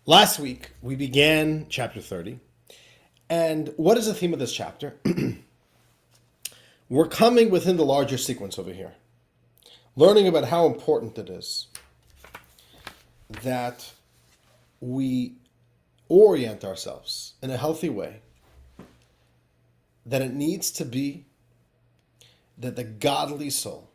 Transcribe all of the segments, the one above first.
Last week, we began chapter 30. And what is the theme of this chapter? We're coming within the larger sequence over here, learning about how important it is that we orient ourselves in a healthy way, that it needs to be that the godly soul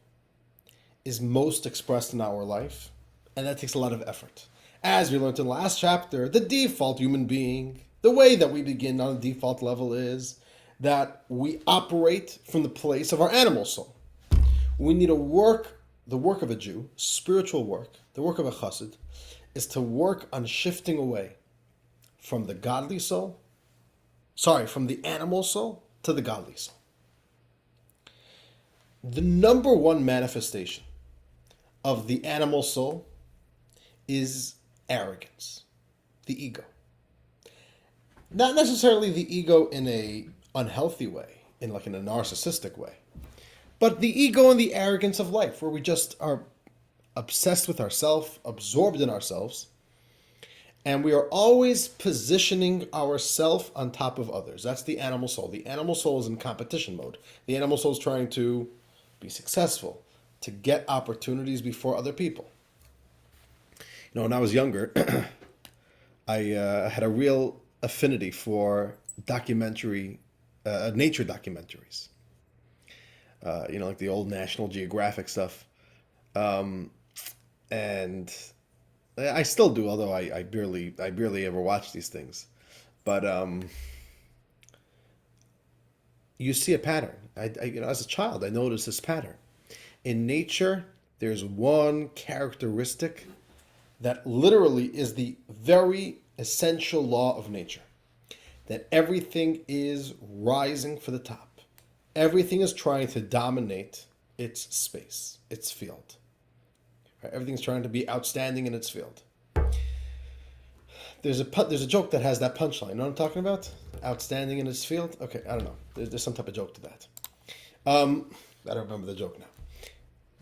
is most expressed in our life, and that takes a lot of effort. As we learned in the last chapter, the default human being, the way that we begin on a default level is that we operate from the place of our animal soul. We need to work, the work of a Jew, spiritual work, the work of a chassid, is to work on shifting away from the godly soul, from the animal soul to the godly soul. The number one manifestation of the animal soul is arrogance, the ego. Not necessarily the ego in a unhealthy way, in a narcissistic way, but the ego and the arrogance of life, where we just are obsessed with ourselves, absorbed in ourselves, and we are always positioning ourselves on top of others. That's the animal soul. The animal soul is in competition mode. The animal soul is trying to be successful, to get opportunities before other people. When I was younger, I had a real affinity for nature documentaries. Like the old National Geographic stuff. And I still do, although I barely ever watch these things. But you see a pattern. As a child, I noticed this pattern. In nature, there's one characteristic that literally is the very essential law of nature. That everything is rising for the top. Everything is trying to dominate its space, its field. Right? Everything's trying to be outstanding in its field. There's a joke that has that punchline. You know what I'm talking about? Outstanding in its field? Okay, I don't know. There's some type of joke to that. I don't remember the joke now.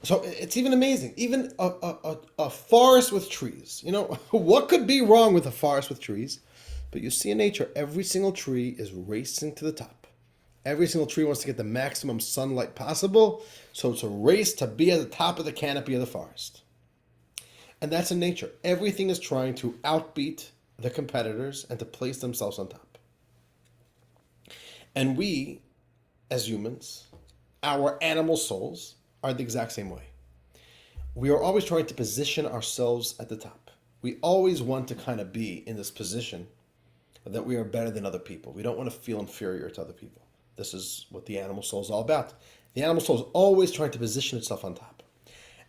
So it's even amazing. Even a forest with trees. What could be wrong with a forest with trees? But you see in nature, every single tree is racing to the top. Every single tree wants to get the maximum sunlight possible. So it's a race to be at the top of the canopy of the forest. And that's in nature. Everything is trying to outbeat the competitors and to place themselves on top. And we, as humans, our animal souls, are the exact same way. We are always trying to position ourselves at the top. We always want to kind of be in this position that we are better than other people. We don't want to feel inferior to other people. This is what the animal soul is all about. The animal soul is always trying to position itself on top.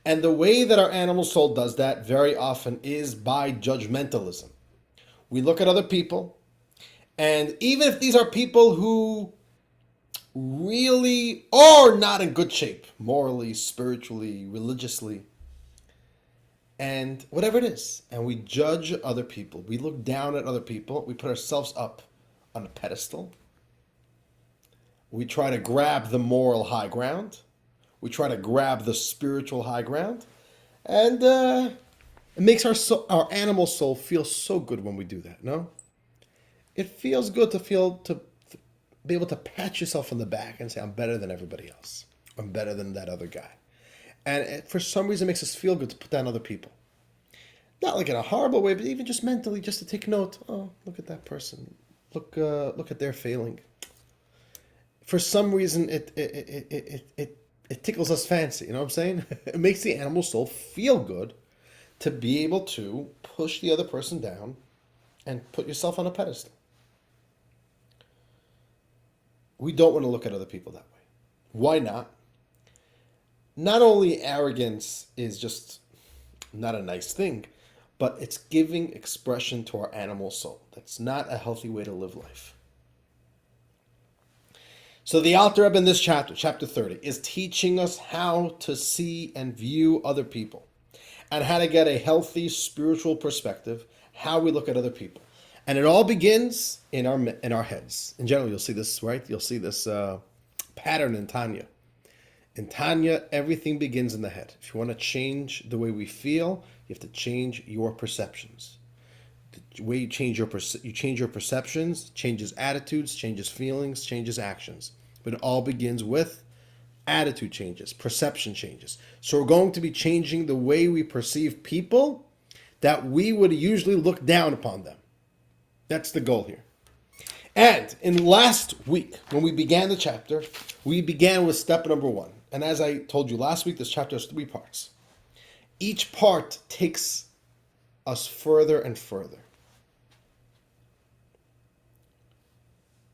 And the way that our animal soul does that very often is by judgmentalism. We look at other people, and even if these are people who really are not in good shape, morally, spiritually, religiously, and whatever it is, and we judge other people, we look down at other people, we put ourselves up on a pedestal, we try to grab the moral high ground, we try to grab the spiritual high ground, and it makes our animal soul feel so good when we do that, no? It feels good to be able to pat yourself on the back and say, I'm better than everybody else. I'm better than that other guy. And for some reason, it makes us feel good to put down other people. Not like in a horrible way, but even just mentally, just to take note. Oh, look at that person. Look at their failing. For some reason, it tickles us fancy. You know what I'm saying? It makes the animal soul feel good to be able to push the other person down and put yourself on a pedestal. We don't want to look at other people that way. Why not? Not only arrogance is just not a nice thing, but it's giving expression to our animal soul. That's not a healthy way to live life. So the Alter Rebbe in this chapter 30, is teaching us how to see and view other people and how to get a healthy spiritual perspective, how we look at other people. And it all begins in our heads. In general, you'll see this, right? You'll see this pattern in Tanya. In Tanya, everything begins in the head. If you want to change the way we feel, you have to change your perceptions. The way you change your perceptions, changes attitudes, changes feelings, changes actions. But it all begins with attitude changes, perception changes. So we're going to be changing the way we perceive people that we would usually look down upon them. That's the goal here. And in last week, when we began the chapter, we began with step number 1. And as I told you last week, this chapter has 3 parts. Each part takes us further and further.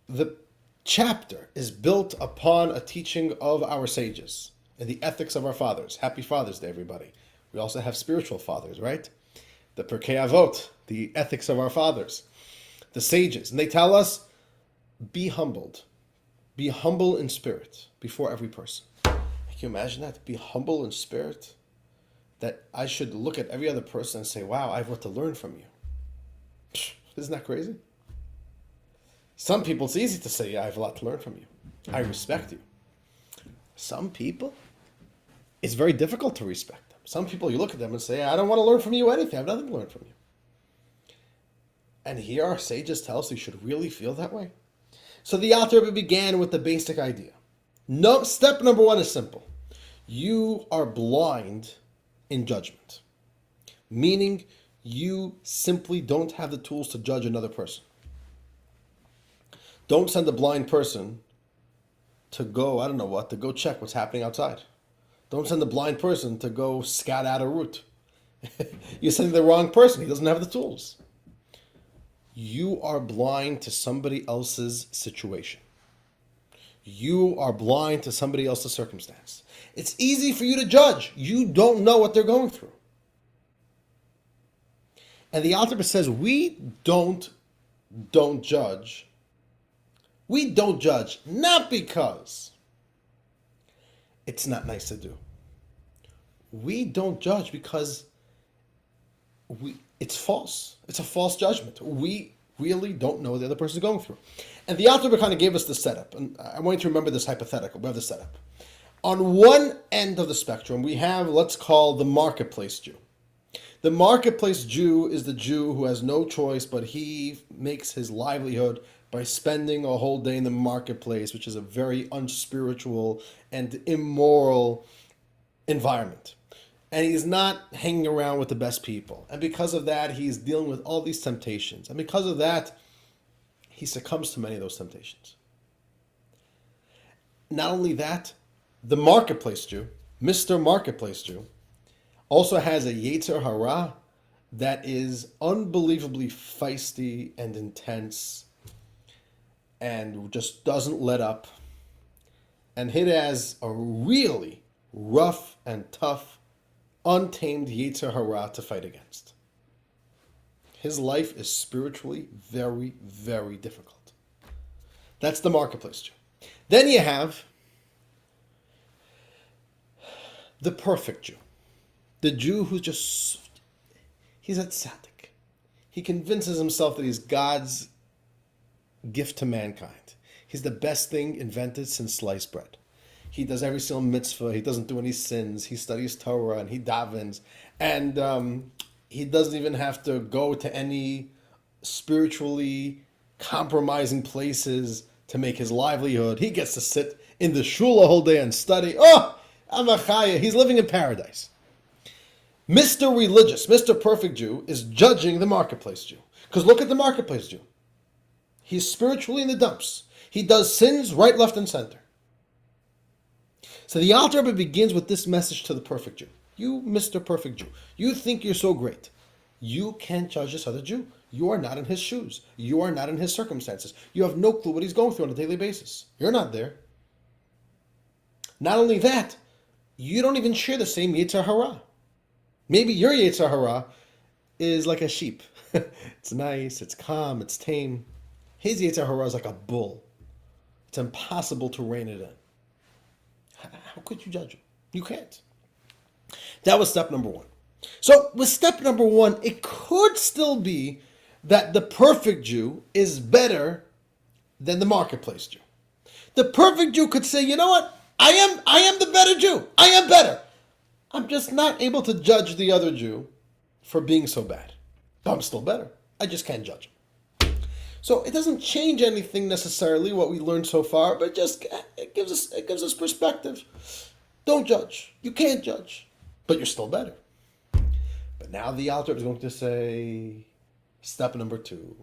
The chapter is built upon a teaching of our sages and the ethics of our fathers. Happy Father's Day, everybody. We also have spiritual fathers, right? The Pirkei Avot, the ethics of our fathers, the sages. And they tell us, be humbled. Be humble in spirit before every person. Can you imagine that? Be humble in spirit? That I should look at every other person and say, wow, I have what to learn from you. Isn't that crazy? Some people, it's easy to say, yeah, I have a lot to learn from you. I respect you. Some people, it's very difficult to respect them. Some people, you look at them and say, I don't want to learn from you anything. I have nothing to learn from you. And here our sages tell us we should really feel that way. So the Alter Rebbe began with the basic idea. No, step number 1 is simple. You are blind in judgment. Meaning you simply don't have the tools to judge another person. Don't send a blind person to go, I don't know what, to go check what's happening outside. Don't send a blind person to go scout out a route. You're sending the wrong person. He doesn't have the tools. You are blind to somebody else's situation. You are blind to somebody else's circumstance. It's easy for you to judge. You don't know what they're going through. And the Alter Rebbe says, we don't judge. We don't judge, not because it's not nice to do. We don't judge because it's false. It's a false judgment. We really don't know what the other person is going through. And the Alter Rebbe kind of gave us the setup. And I want you to remember this hypothetical. We have the setup. On one end of the spectrum, we have, let's call the marketplace Jew. The marketplace Jew is the Jew who has no choice, but he makes his livelihood by spending a whole day in the marketplace, which is a very unspiritual and immoral environment. And he's not hanging around with the best people. And because of that, he's dealing with all these temptations. And because of that, he succumbs to many of those temptations. Not only that, the marketplace Jew, Mr. Marketplace Jew, also has a Yetzer Hara that is unbelievably feisty and intense and just doesn't let up. And it has a really rough and tough, untamed Yetzer Hara to fight against. His life is spiritually very, very difficult. That's the marketplace Jew. Then you have the perfect Jew. The Jew who's he's a tzaddik. He convinces himself that he's God's gift to mankind. He's the best thing invented since sliced bread. He does every single mitzvah. He doesn't do any sins. He studies Torah and he davens. And he doesn't even have to go to any spiritually compromising places to make his livelihood. He gets to sit in the shul a whole day and study. Oh, Amachaya, he's living in paradise. Mr. Religious, Mr. Perfect Jew is judging the marketplace Jew. Because look at the marketplace Jew. He's spiritually in the dumps. He does sins right, left, and center. So the Alter Rebbe begins with this message to the perfect Jew. You, Mr. Perfect Jew, you think you're so great. You can't judge this other Jew. You are not in his shoes. You are not in his circumstances. You have no clue what he's going through on a daily basis. You're not there. Not only that, you don't even share the same Yetzer Hara. Maybe your Yetzer Hara is like a sheep. It's nice, it's calm, it's tame. His Yetzer Hara is like a bull. It's impossible to rein it in. How could you judge him? You can't. That was step number 1. So with step number 1, it could still be that the perfect Jew is better than the marketplace Jew. The perfect Jew could say, you know what? I am the better Jew. I am better. I'm just not able to judge the other Jew for being so bad. But I'm still better. I just can't judge him. So it doesn't change anything necessarily what we learned so far, but it gives us perspective. Don't judge. You can't judge, but you're still better. But now the Alter is going to say step number 2,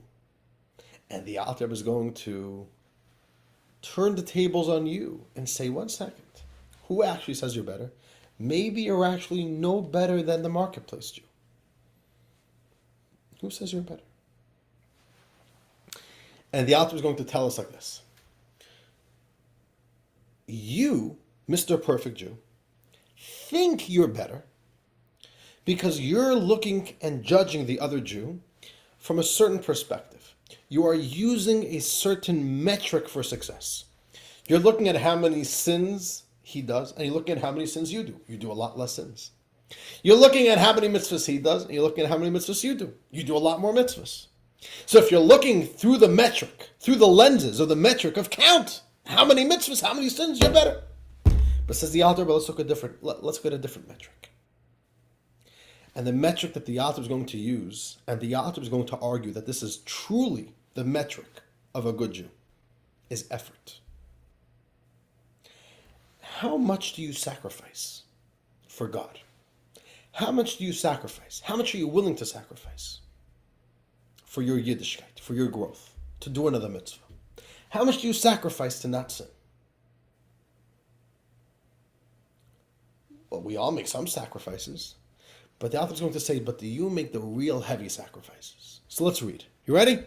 and the Alter is going to turn the tables on you and say, 1 second, who actually says you're better? Maybe you're actually no better than the marketplace Jew. Who says you're better? And the Alter is going to tell us like this. You, Mr. Perfect Jew, think you're better because you're looking and judging the other Jew from a certain perspective. You are using a certain metric for success. You're looking at how many sins he does, and you're looking at how many sins you do. You do a lot less sins. You're looking at how many mitzvahs he does, and you're looking at how many mitzvahs you do. You do a lot more mitzvahs. So if you're looking through the metric, through the lenses of the metric of count, how many mitzvahs, how many sins, you're better. But says the Alter, but let's look at a different metric. And the metric that the Alter is going to use, and the Alter is going to argue that this is truly the metric of a good Jew, is effort. How much do you sacrifice for God? How much do you sacrifice? How much are you willing to sacrifice for your Yiddishkeit, for your growth, to do another mitzvah? How much do you sacrifice to not sin? Well, we all make some sacrifices, but the author is going to say, but do you make the real heavy sacrifices? So let's read. You ready?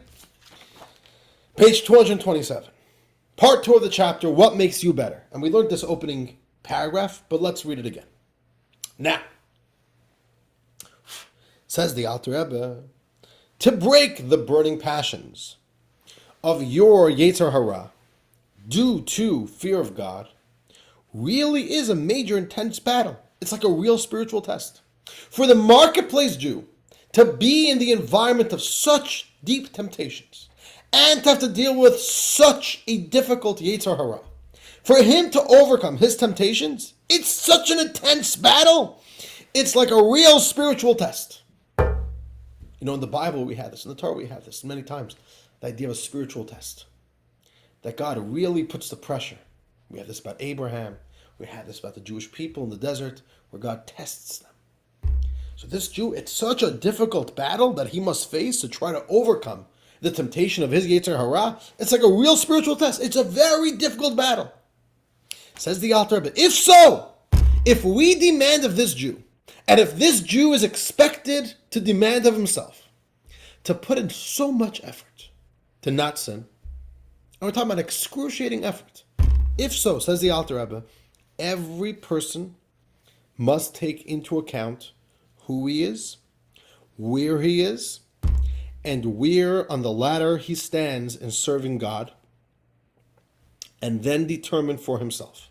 Page 227. Part 2 of the chapter, What Makes You Better? And we learned this opening paragraph, but let's read it again. Now, says the Alter Rebbe, to break the burning passions of your Yetzer Hara due to fear of God really is a major intense battle. It's like a real spiritual test. For the marketplace Jew to be in the environment of such deep temptations and to have to deal with such a difficult Yetzer Hara, for him to overcome his temptations, it's such an intense battle. It's like a real spiritual test. You know, in the Bible we have this, in the Torah we have this many times, the idea of a spiritual test. That God really puts the pressure. We have this about Abraham. We have this about the Jewish people in the desert, where God tests them. So this Jew, it's such a difficult battle that he must face to try to overcome the temptation of his Yetzer Hara. It's like a real spiritual test. It's a very difficult battle. Says the Alter Rebbe, if so, if we demand of this Jew, and if this Jew is expected to demand of himself, to put in so much effort to not sin, and we're talking about excruciating effort. If so, says the Alter Rebbe, every person must take into account who he is, where he is, and where on the ladder he stands in serving God, and then determine for himself,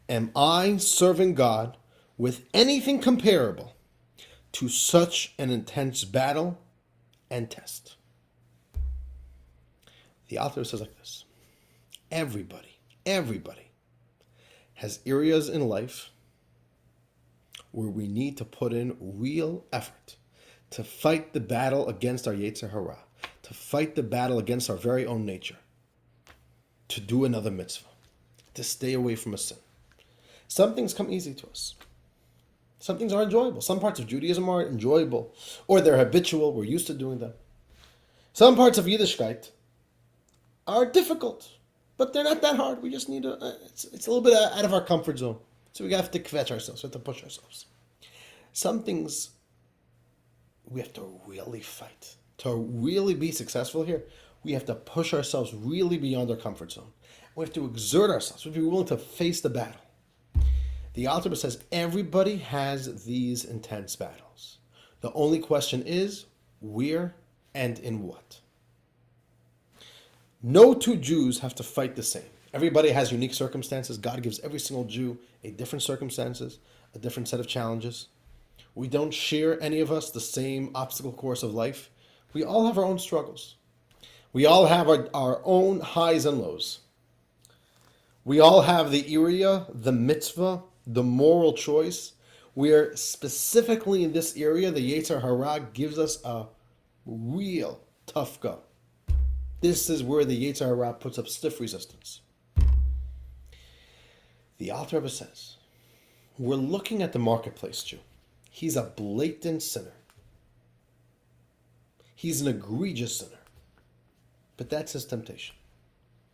am I serving God with anything comparable to such an intense battle and test? The author says like this: everybody has areas in life where we need to put in real effort to fight the battle against our Yetzer Hara, to fight the battle against our very own nature, to do another mitzvah, to stay away from a sin. Some things come easy to us. Some things are enjoyable. Some parts of Judaism are enjoyable, or they're habitual. We're used to doing them. Some parts of Yiddishkeit are difficult, but they're not that hard. We just need it's a little bit out of our comfort zone. So we have to kvetch ourselves. We have to push ourselves. Some things we have to really fight. To really be successful here, we have to push ourselves really beyond our comfort zone. We have to exert ourselves. We have to be willing to face the battle. The Alter Rebbe says everybody has these intense battles. The only question is where and in what. No two Jews have to fight the same. Everybody has unique circumstances. God gives every single Jew a different circumstances, a different set of challenges. We don't share, any of us, the same obstacle course of life. We all have our own struggles. We all have our own highs and lows. We all have the area, the mitzvah, the moral choice, where specifically in this area, the Yetzer Hara gives us a real tough go. This is where the Yetzer Hara puts up stiff resistance. The Alter Rebbe says, we're looking at the marketplace Jew. He's a blatant sinner. He's an egregious sinner. But that's his temptation.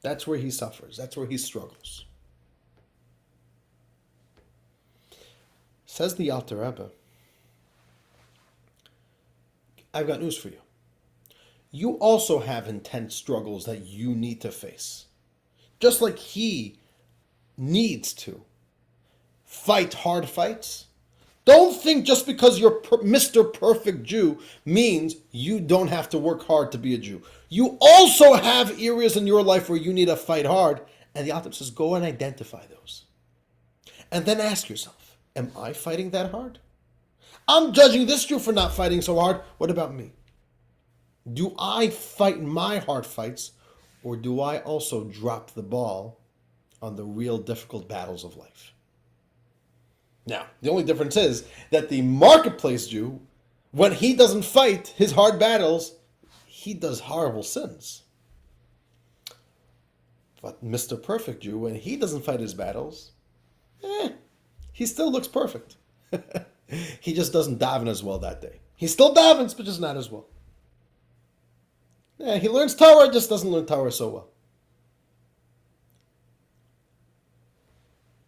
That's where he suffers. That's where he struggles. Says the Alter Rebbe, I've got news for you. You also have intense struggles that you need to face. Just like he needs to fight hard fights. Don't think just because you're Mr. Perfect Jew means you don't have to work hard to be a Jew. You also have areas in your life where you need to fight hard. And the Alter Rebbe says, go and identify those. And then ask yourself, am I fighting that hard? I'm judging this Jew for not fighting so hard. What about me? Do I fight my hard fights, or do I also drop the ball on the real difficult battles of life? Now, the only difference is that the marketplace Jew, when he doesn't fight his hard battles, he does horrible sins. But Mr. Perfect Jew, when he doesn't fight his battles, he still looks perfect. He just doesn't daven as well that day. He still davens, but just not as well. He learns Torah, just doesn't learn Torah so well.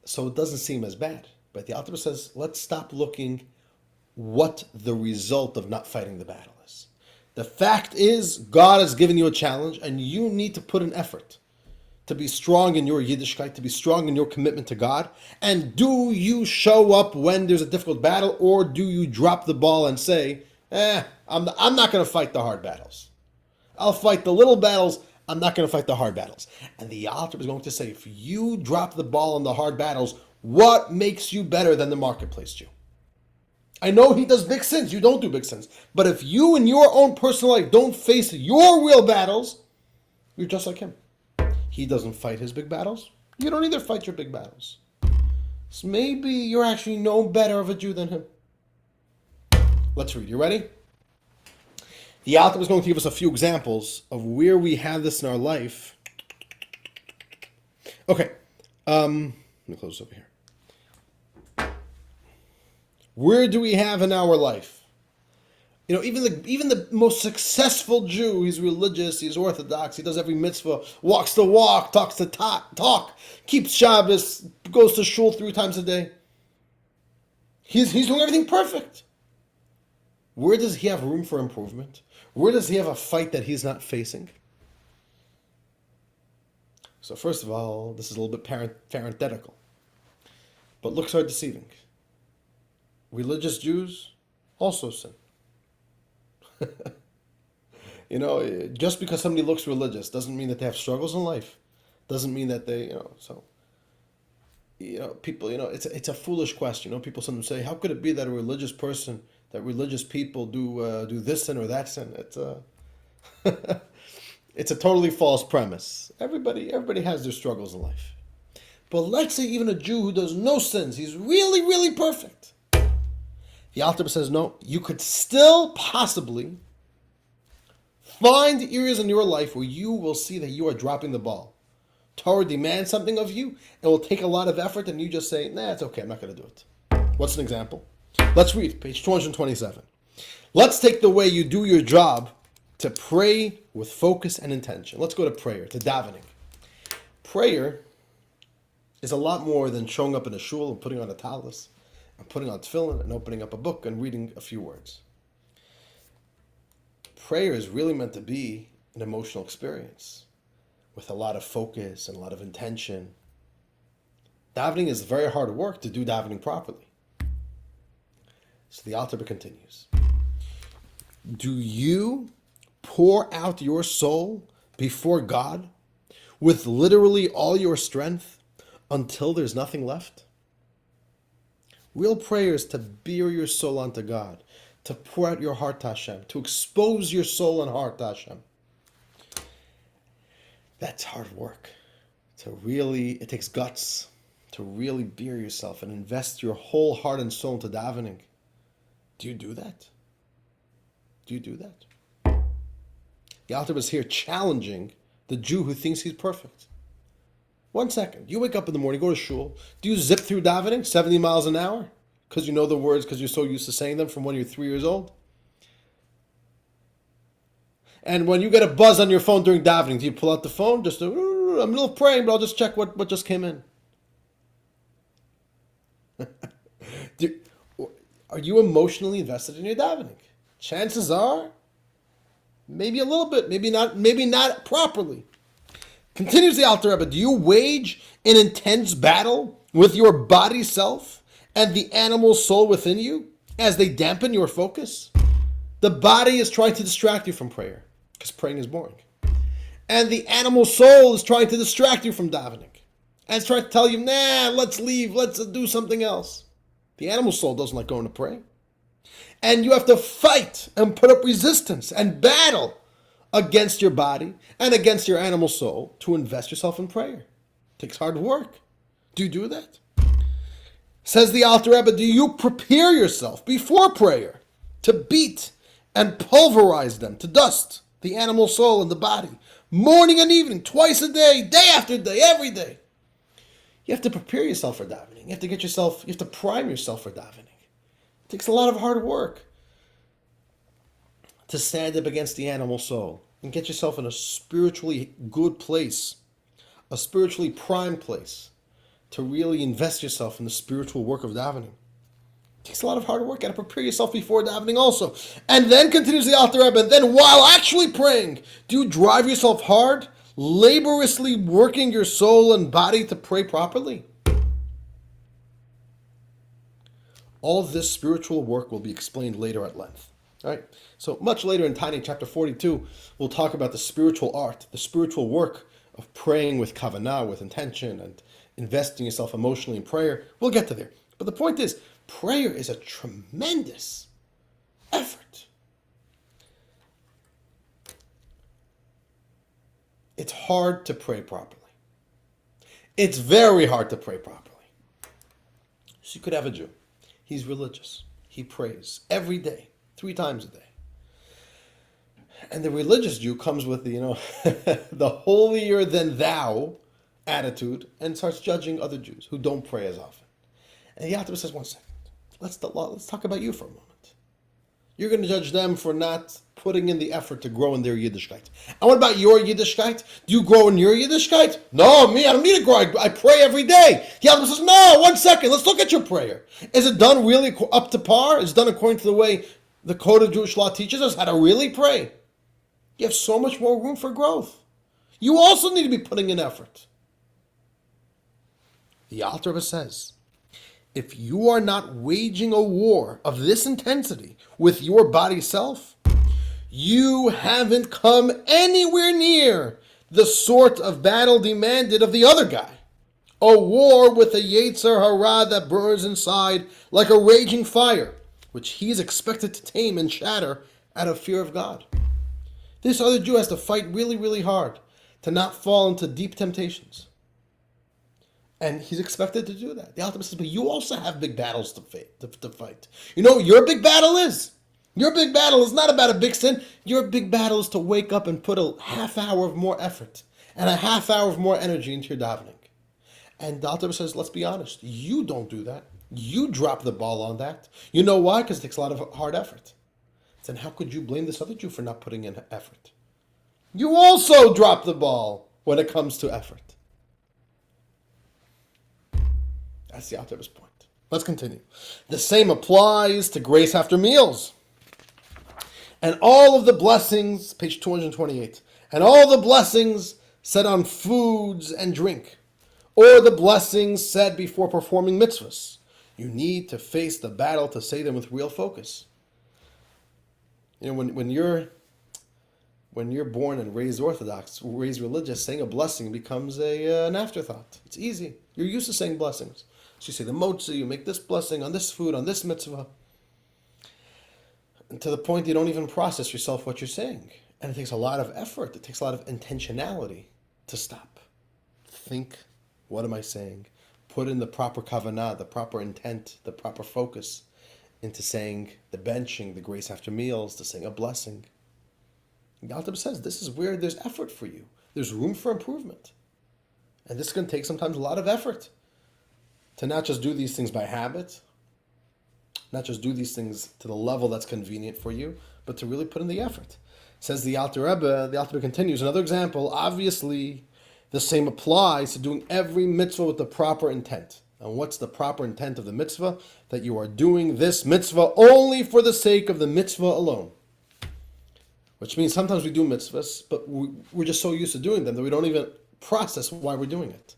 So it doesn't seem as bad. But the Alter Rebbe says, let's stop looking what the result of not fighting the battle is. The fact is, God has given you a challenge, and you need to put an effort to be strong in your Yiddishkeit, to be strong in your commitment to God. And do you show up when there's a difficult battle, or do you drop the ball and say, I'm not going to fight the hard battles. I'll fight the little battles. I'm not going to fight the hard battles. And the Alter Rebbe is going to say, if you drop the ball in the hard battles, what makes you better than the marketplace Jew? I know he does big sins. You don't do big sins. But if you in your own personal life don't face your real battles, you're just like him. He doesn't fight his big battles. You don't either fight your big battles. So maybe you're actually no better of a Jew than him. Let's read. You ready? The Alter is going to give us a few examples of where we have this in our life. Okay. Let me close this over here. Where do we have in our life? You know, even the most successful Jew, he's religious, he's Orthodox, he does every mitzvah, walks the walk, talks the talk, keeps Shabbos, goes to shul 3 times a day. He's doing everything perfect. Where does he have room for improvement? Where does he have a fight that he's not facing? So first of all, this is a little bit parenthetical, but looks are deceiving. Religious Jews also sin. You know, just because somebody looks religious doesn't mean that they have struggles in life. Doesn't mean that they, people, it's a foolish question. You know, people sometimes say, how could it be that a religious person, that religious people do this sin or that sin? It's it's a totally false premise. Everybody has their struggles in life. But let's say even a Jew who does no sins, he's really, really perfect. The Alter Rebbe says, no, you could still possibly find areas in your life where you will see that you are dropping the ball. Torah demands something of you. It will take a lot of effort, and you just say, nah, it's okay, I'm not going to do it. What's an example? Let's read, page 227. Let's take the way you do your job to pray with focus and intention. Let's go to prayer, to davening. Prayer is a lot more than showing up in a shul and putting on a talis, and putting on tefillin, and opening up a book and reading a few words. Prayer is really meant to be an emotional experience with a lot of focus and a lot of intention. Davening is very hard work to do davening properly. So the Alter Rebbe continues. Do you pour out your soul before God with literally all your strength until there's nothing left? Real prayer is to bare your soul unto God, to pour out your heart to Hashem, to expose your soul and heart to Hashem. That's hard work. It takes guts to really bare yourself and invest your whole heart and soul into davening. Do you do that? Do you do that? The Alter is here challenging the Jew who thinks he's perfect. 1 second. You wake up in the morning, go to shul. Do you zip through davening 70 miles an hour? Because you know the words, because you're so used to saying them from when you're 3 years old? And when you get a buzz on your phone during davening, do you pull out the phone? Just to, I'm in the middle of praying, but I'll just check what just came in. Are you emotionally invested in your davening? Chances are, maybe a little bit, maybe not properly. Continues the Alter Rebbe, do you wage an intense battle with your body self and the animal soul within you as they dampen your focus? The body is trying to distract you from prayer because praying is boring. And the animal soul is trying to distract you from davening. And it's trying to tell you, nah, let's leave, let's do something else. The animal soul doesn't like going to pray. And you have to fight and put up resistance and battle against your body and against your animal soul to invest yourself in prayer. It takes hard work. Do you do that? Says the Alter Rebbe, do you prepare yourself before prayer to beat and pulverize them to dust, the animal soul and the body, morning and evening, twice a day, day after day, every day? You have to prepare yourself for davening. You have to prime yourself for davening. It takes a lot of hard work to stand up against the animal soul and get yourself in a spiritually good place, a spiritually prime place, to really invest yourself in the spiritual work of davening. It takes a lot of hard work. You got to prepare yourself before davening also. And then continues the Alter Rebbe, and then while actually praying, do you drive yourself hard, laboriously working your soul and body to pray properly? All of this spiritual work will be explained later at length. All right. So much later in Tanya chapter 42, we'll talk about the spiritual art, the spiritual work of praying with kavanah, with intention, and investing yourself emotionally in prayer. We'll get to there. But the point is, prayer is a tremendous effort. It's hard to pray properly. It's very hard to pray properly. So you could have a Jew. He's religious. He prays every day, 3 times a day. And the religious Jew comes with the holier than thou attitude and starts judging other Jews who don't pray as often. And the Alter says, 1 second. Let's talk about you for a moment. You're going to judge them for not putting in the effort to grow in their Yiddishkeit. And what about your Yiddishkeit? Do you grow in your Yiddishkeit? No, me, I don't need to grow. I pray every day. The Alter says, no, 1 second. Let's look at your prayer. Is it done really up to par? Is it done according to the way the Code of Jewish Law teaches us how to really pray? You have so much more room for growth. You also need to be putting in effort. The Alter Rebbe says, if you are not waging a war of this intensity with your body self, you haven't come anywhere near the sort of battle demanded of the other guy. A war with a Yetzer Hara that burns inside like a raging fire, which he is expected to tame and shatter out of fear of God. This other Jew has to fight really, really hard to not fall into deep temptations. And he's expected to do that. The Alter Rebbe says, but you also have big battles to fight. You know what your big battle is? Your big battle is not about a big sin. Your big battle is to wake up and put a half hour of more effort and a half hour of more energy into your davening. And the Alter Rebbe says, let's be honest. You don't do that. You drop the ball on that. You know why? Because it takes a lot of hard effort. Then how could you blame this other Jew for not putting in effort? You also drop the ball when it comes to effort. That's the Alter Rebbe's point. Let's continue. The same applies to grace after meals. And all of the blessings, page 228, and all the blessings said on foods and drink, or the blessings said before performing mitzvahs. You need to face the battle to say them with real focus. You know, when you're born and raised Orthodox, raised religious, saying a blessing becomes an afterthought. It's easy. You're used to saying blessings. So you say the motzah, you make this blessing on this food, on this mitzvah. And to the point you don't even process yourself what you're saying. And it takes a lot of effort. It takes a lot of intentionality to stop. Think, what am I saying? Put in the proper kavanah, the proper intent, the proper focus into saying the benching, the grace after meals, to saying a blessing. The Alter Rebbe says this is where there's effort for you. There's room for improvement. And this is going to take sometimes a lot of effort to not just do these things by habit, not just do these things to the level that's convenient for you, but to really put in the effort. Says the Alter Rebbe continues, another example, obviously the same applies to doing every mitzvah with the proper intent. And what's the proper intent of the mitzvah? That you are doing this mitzvah only for the sake of the mitzvah alone. Which means sometimes we do mitzvahs, but we're just so used to doing them that we don't even process why we're doing it.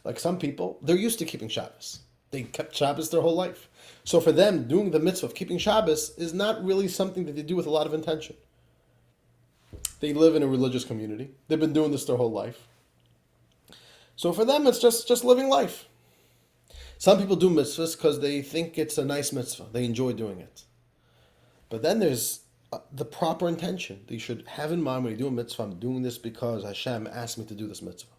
Like some people, they're used to keeping Shabbos. They kept Shabbos their whole life. So for them, doing the mitzvah of keeping Shabbos is not really something that they do with a lot of intention. They live in a religious community. They've been doing this their whole life. So for them, it's just living life. Some people do mitzvahs because they think it's a nice mitzvah. They enjoy doing it. But then there's the proper intention that you should have in mind when you do a mitzvah. I'm doing this because Hashem asked me to do this mitzvah.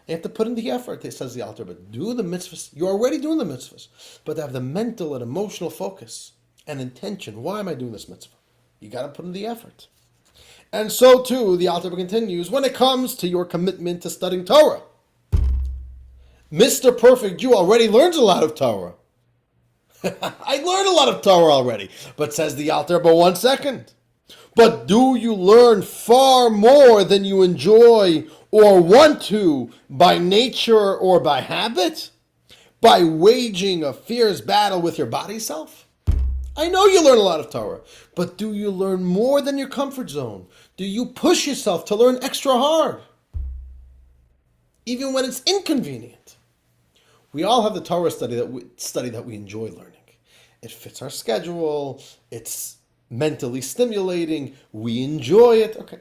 You have to put in the effort, it says the Alter, but do the mitzvahs. You're already doing the mitzvahs. But to have the mental and emotional focus and intention. Why am I doing this mitzvah? You got to put in the effort. And so too, the Alter continues, when it comes to your commitment to studying Torah. Mr. Perfect Jew already learns a lot of Torah. I learned a lot of Torah already. But says the Alter, but 1 second. But do you learn far more than you enjoy or want to by nature or by habit? By waging a fierce battle with your body self? I know you learn a lot of Torah, but do you learn more than your comfort zone? Do you push yourself to learn extra hard? Even when it's inconvenient. We all have the Torah study that we enjoy learning. It fits our schedule, it's mentally stimulating, we enjoy it, okay.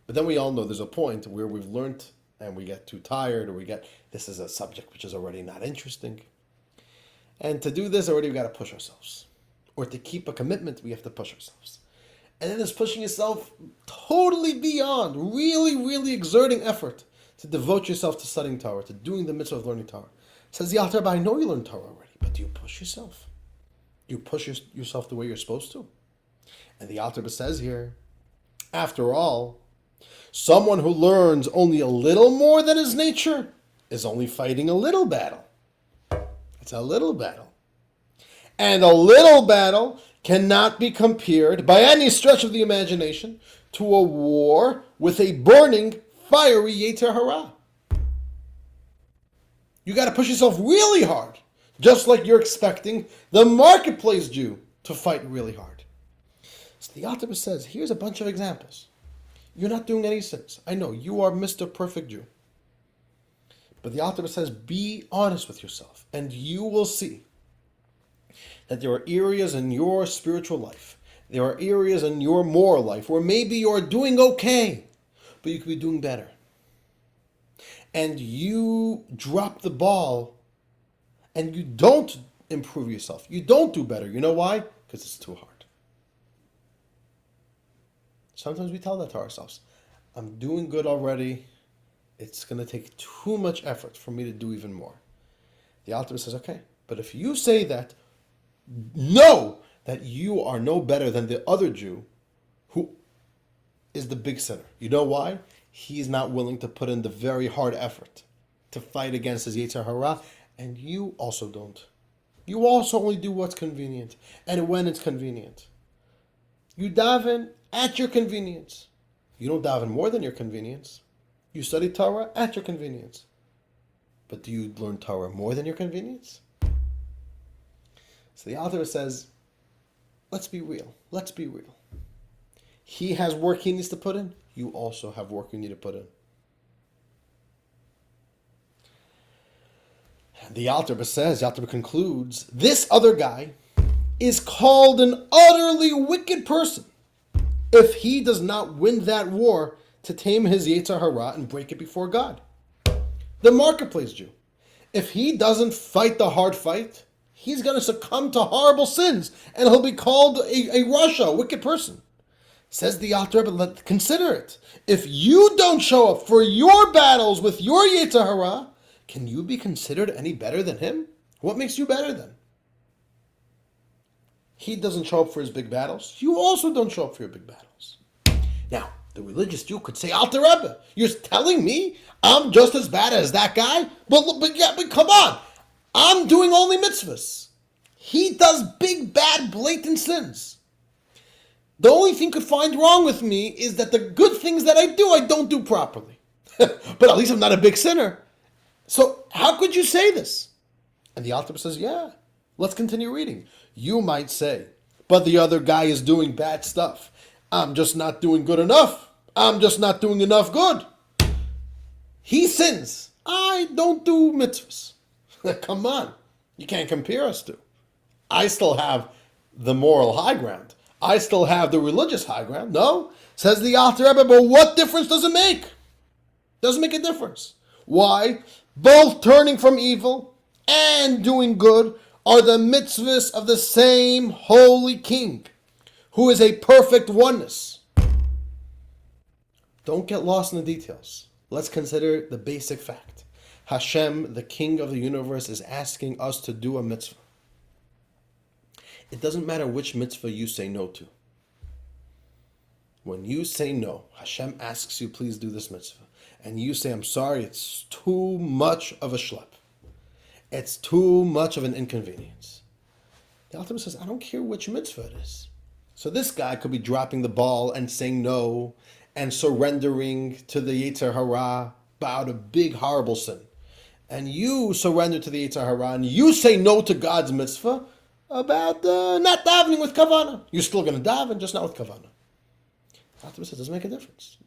But then we all know there's a point where we've learned and we get too tired, or this is a subject which is already not interesting. And to do this, already we've got to push ourselves. Or to keep a commitment, we have to push ourselves. And then there's pushing yourself totally beyond, really, really exerting effort to devote yourself to studying Torah, to doing the mitzvah of learning Torah. Says the Alter Rebbe, I know you learn Torah already, but do you push yourself? Do you push yourself the way you're supposed to? And the Alter Rebbe says here, after all, someone who learns only a little more than his nature is only fighting a little battle. It's a little battle. And a little battle cannot be compared by any stretch of the imagination to a war with a burning, fiery Yetzer Hara. You got to push yourself really hard, just like you're expecting the marketplace Jew to fight really hard. So the Alter Rebbe says, here's a bunch of examples. You're not doing any sins. I know, you are Mr. Perfect Jew. But the Alter Rebbe says, be honest with yourself, and you will see that there are areas in your spiritual life, there are areas in your moral life where maybe you're doing okay, but you could be doing better. And you drop the ball, and you don't improve yourself. You don't do better. You know why? Because it's too hard. Sometimes we tell that to ourselves. I'm doing good already. It's going to take too much effort for me to do even more. The Alter Rebbe says, okay, but if you say that, know that you are no better than the other Jew who is the big sinner. You know why? He's not willing to put in the very hard effort to fight against his Yetzer Hara, and you also don't. You also only do what's convenient, and when it's convenient. You daven at your convenience. You don't daven more than your convenience. You study Torah at your convenience. But do you learn Torah more than your convenience? So the Alter says, let's be real. Let's be real. He has work he needs to put in. You also have work you need to put in. And the Alter concludes, this other guy is called an utterly wicked person if he does not win that war to tame his Yetzer Hara and break it before God. The marketplace Jew. If he doesn't fight the hard fight, he's going to succumb to horrible sins, and he'll be called a rasha, a wicked person. Says the Alter Rebbe, consider it. If you don't show up for your battles with your Yetzer Hara, can you be considered any better than him? What makes you better then? He doesn't show up for his big battles. You also don't show up for your big battles. Now, the religious Jew could say, Alter Rebbe, you're telling me I'm just as bad as that guy? But come on, I'm doing only mitzvahs. He does big, bad, blatant sins. The only thing could find wrong with me is that the good things that I don't do properly. But at least I'm not a big sinner. So how could you say this? And the Alter Rebbe says, yeah, let's continue reading. You might say, but the other guy is doing bad stuff. I'm just not doing good enough. I'm just not doing enough good. He sins. I don't do mitzvahs. Come on. You can't compare us to. I still have the moral high ground. I still have the religious high ground. No, says the Alter Rebbe, but what difference does it make? Doesn't make a difference. Why? Both turning from evil and doing good are the mitzvahs of the same holy king, who is a perfect oneness. Don't get lost in the details. Let's consider the basic fact. Hashem, the king of the universe, is asking us to do a mitzvah. It doesn't matter which mitzvah you say no to. When you say no, Hashem asks you, please do this mitzvah. And you say, I'm sorry, it's too much of a schlep. It's too much of an inconvenience. The Alter Rebbe says, I don't care which mitzvah it is. So this guy could be dropping the ball and saying no and surrendering to the Yetzer Hara about a big, horrible sin. And you surrender to the Yetzer Hara and you say no to God's mitzvah about not davening with kavanah. You're still going to daven, just not with kavanah. The Alter Rebbe says, it doesn't make a difference.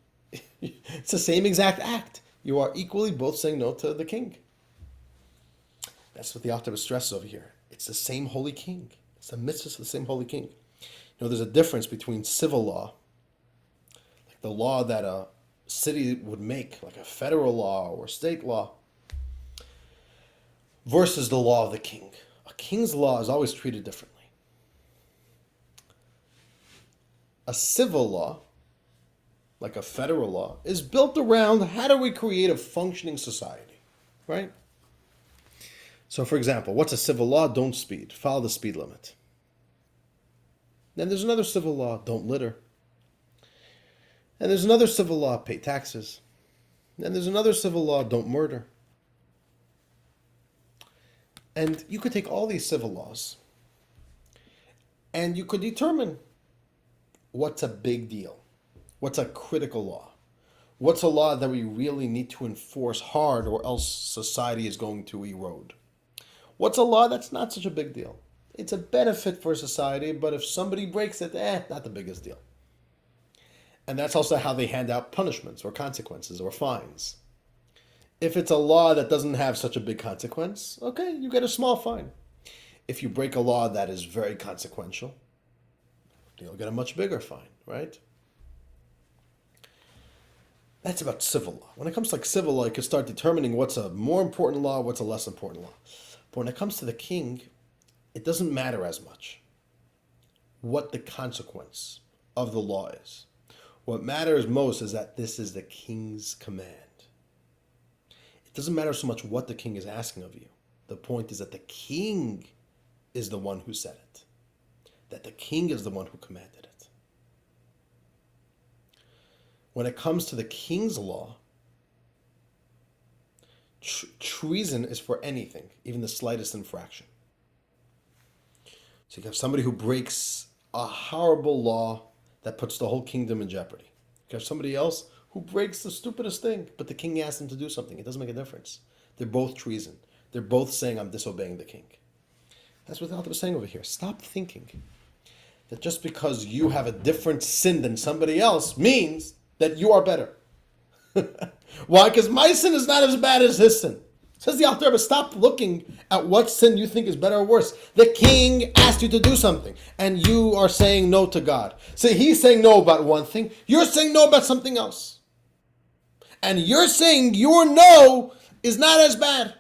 It's the same exact act. You are equally both saying no to the king. That's what the Alter Rebbe stresses over here. It's the same holy king. It's the mitzvah of the same holy king. There's a difference between civil law, like the law that a city would make, like a federal law or state law, versus the law of the king. A king's law is always treated differently. A civil law, like a federal law, is built around how do we create a functioning society, right? So, for example, what's a civil law? Don't speed. Follow the speed limit. Then there's another civil law, don't litter. And there's another civil law, pay taxes. And there's another civil law, don't murder. And you could take all these civil laws and you could determine what's a big deal, what's a critical law, what's a law that we really need to enforce hard or else society is going to erode. What's a law that's not such a big deal? It's a benefit for society, but if somebody breaks it, not the biggest deal. And that's also how they hand out punishments or consequences or fines. If it's a law that doesn't have such a big consequence, okay, you get a small fine. If you break a law that is very consequential, you'll get a much bigger fine, right? That's about civil law. When it comes to like civil law, you can start determining what's a more important law, what's a less important law. But when it comes to the king, it doesn't matter as much what the consequence of the law is. What matters most is that this is the king's command. It doesn't matter so much what the king is asking of you. The point is that the king is the one who said it. That the king is the one who commanded it. When it comes to the king's law, treason is for anything, even the slightest infraction. So you have somebody who breaks a horrible law that puts the whole kingdom in jeopardy. You have somebody else who breaks the stupidest thing, but the king asked them to do something. It doesn't make a difference. They're both treason. They're both saying, I'm disobeying the king. That's what the Alter is saying over here. Stop thinking that just because you have a different sin than somebody else means that you are better. Why? Because my sin is not as bad as his sin. Says the Alter Rebbe, stop looking at what sin you think is better or worse. The king asked you to do something, and you are saying no to God. So he's saying no about one thing, you're saying no about something else. And you're saying your no is not as bad.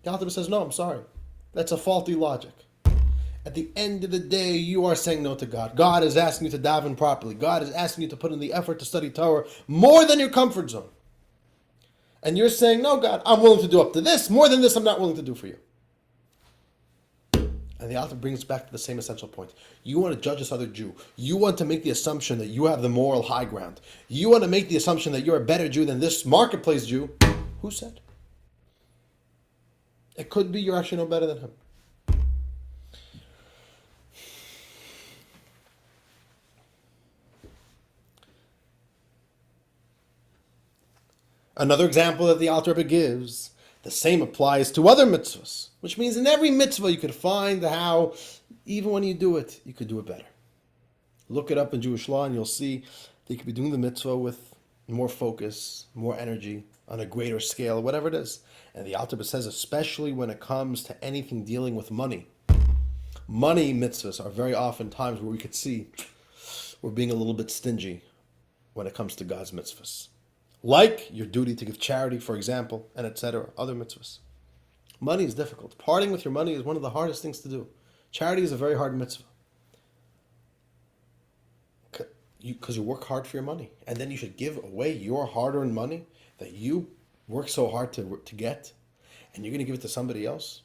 The Alter Rebbe says, no, I'm sorry. That's a faulty logic. At the end of the day, you are saying no to God. God is asking you to daven properly. God is asking you to put in the effort to study Torah more than your comfort zone. And you're saying, no, God, I'm willing to do up to this. More than this, I'm not willing to do for you. And the author brings back to the same essential point. You want to judge this other Jew. You want to make the assumption that you have the moral high ground. You want to make the assumption that you're a better Jew than this marketplace Jew. Who said? It could be you're actually no better than him. Another example that the Alter Rebbe gives, the same applies to other mitzvahs, which means in every mitzvah you could find how, even when you do it, you could do it better. Look it up in Jewish law and you'll see that you could be doing the mitzvah with more focus, more energy, on a greater scale, whatever it is. And the Alter Rebbe says, especially when it comes to anything dealing with money. Money mitzvahs are very often times where we could see we're being a little bit stingy when it comes to God's mitzvahs. Like your duty to give charity, for example, and etc., other mitzvahs. Money is difficult. Parting with your money is one of the hardest things to do. Charity is a very hard mitzvah. Because you work hard for your money. And then you should give away your hard-earned money that you work so hard to get. And you're going to give it to somebody else?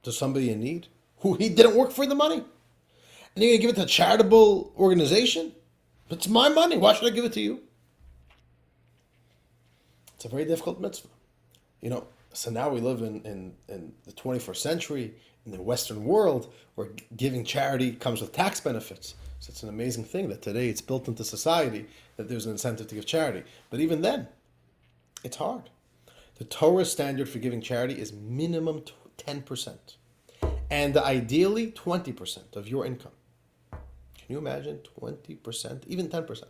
To somebody in need? Who he didn't work for the money? And you're going to give it to a charitable organization? It's my money. Why should I give it to you? It's a very difficult mitzvah. So now we live in the 21st century, in the Western world, where giving charity comes with tax benefits. So it's an amazing thing that today it's built into society that there's an incentive to give charity. But even then, it's hard. The Torah standard for giving charity is minimum 10%. And ideally 20% of your income. Can you imagine 20%, even 10%?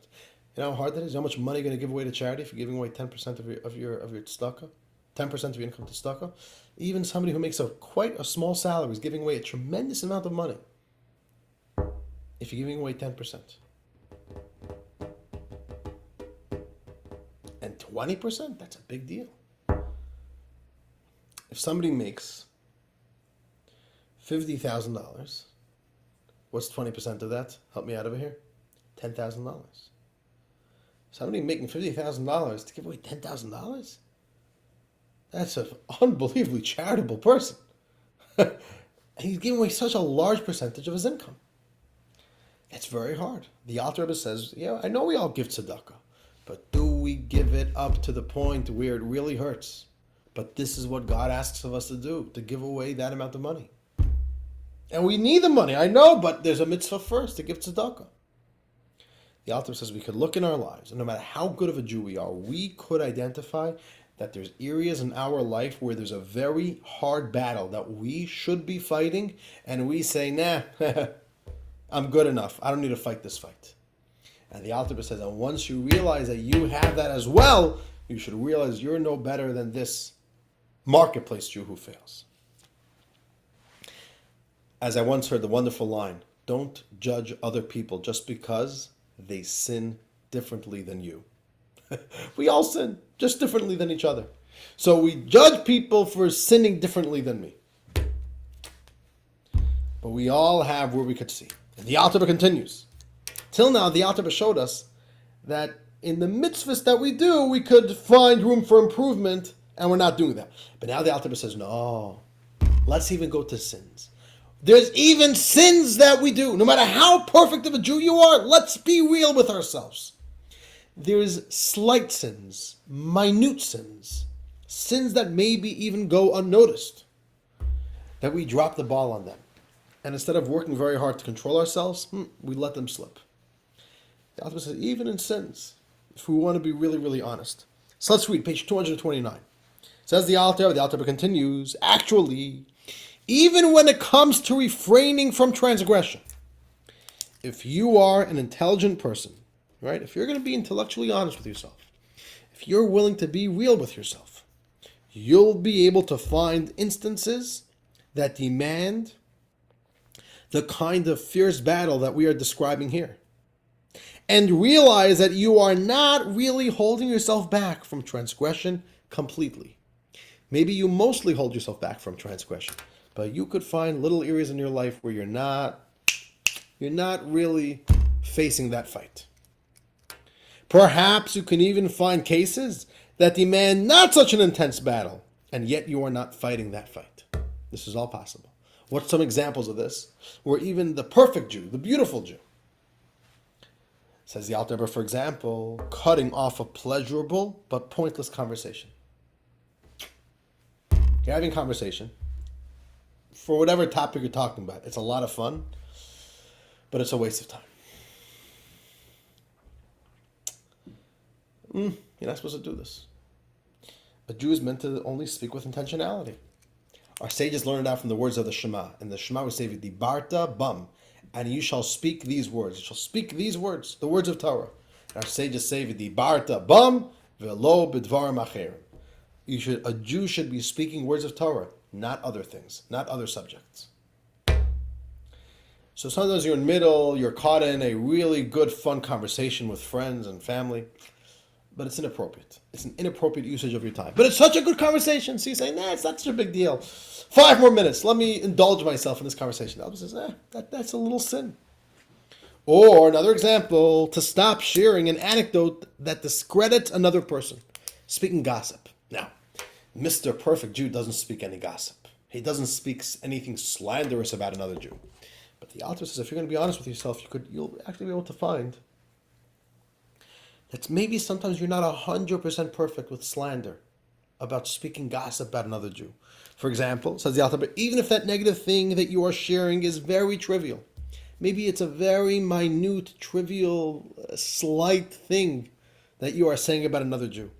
You know how hard that is? How much money you're going to give away to charity for giving away 10% of your tzedakah? 10% of your income to tzedakah? Even somebody who makes quite a small salary is giving away a tremendous amount of money if you're giving away 10%. And 20%, that's a big deal. If somebody makes $50,000, what's 20% of that? Help me out over here. $10,000. Somebody making $50,000 to give away $10,000? That's an unbelievably charitable person. And he's giving away such a large percentage of his income. It's very hard. The Alter Rebbe says, yeah, I know we all give tzedakah, but do we give it up to the point where it really hurts? But this is what God asks of us to do, to give away that amount of money. And we need the money, I know, but there's a mitzvah first to give tzedakah. The Alter Rebbe says we could look in our lives, and no matter how good of a Jew we are, we could identify that there's areas in our life where there's a very hard battle that we should be fighting, and we say, nah, I'm good enough. I don't need to fight this fight. And the Alter Rebbe says, and once you realize that you have that as well, you should realize you're no better than this marketplace Jew who fails. As I once heard the wonderful line, don't judge other people just because they sin differently than you. We all sin, just differently than each other. So we judge people for sinning differently than me. But we all have where we could see. And the Alter Rebbe continues. Till now, the Alter Rebbe showed us that in the mitzvahs that we do, we could find room for improvement, and we're not doing that. But now the Alter Rebbe says, no, let's even go to sins. There's even sins that we do. No matter how perfect of a Jew you are, let's be real with ourselves. There's slight sins, minute sins, sins that maybe even go unnoticed, that we drop the ball on them. And instead of working very hard to control ourselves, we let them slip. The Alter Rebbe says, even in sins, if we want to be really, really honest. So let's read page 229. Says the Alter Rebbe continues, actually, even when it comes to refraining from transgression, if you are an intelligent person, right? If you're going to be intellectually honest with yourself, if you're willing to be real with yourself, you'll be able to find instances that demand the kind of fierce battle that we are describing here. And realize that you are not really holding yourself back from transgression completely. Maybe you mostly hold yourself back from transgression, but you could find little areas in your life where you're not really facing that fight. Perhaps you can even find cases that demand not such an intense battle, and yet you are not fighting that fight. This is all possible. What's some examples of this? Where even the perfect Jew, the beautiful Jew, says the Alter Rebbe, for example, cutting off a pleasurable but pointless conversation. You're having a conversation for whatever topic you're talking about. It's a lot of fun, but it's a waste of time. You're not supposed to do this. A Jew is meant to only speak with intentionality. Our sages learned out from the words of the Shema. And the Shema would say, V'dibarta bam, and you shall speak these words. You shall speak these words, the words of Torah. And our sages say, V'dibarta bam, v'lo b'dvarim acherim. A Jew should be speaking words of Torah, not other things, not other subjects. So sometimes you're in the middle, you're caught in a really good, fun conversation with friends and family, but it's inappropriate. It's an inappropriate usage of your time. But it's such a good conversation. So you say, nah, it's not such a big deal. 5 more minutes. Let me indulge myself in this conversation. The other says, that's a little sin. Or another example, to stop sharing an anecdote that discredits another person. Speaking gossip. Now, Mr. Perfect Jew doesn't speak any gossip. He doesn't speak anything slanderous about another Jew. But the Alter says, if you're going to be honest with yourself, you'll actually be able to find that maybe sometimes you're not 100% perfect with slander about speaking gossip about another Jew. For example, says the Alter Rebbe, even if that negative thing that you are sharing is very trivial, maybe it's a very minute, trivial, slight thing that you are saying about another Jew,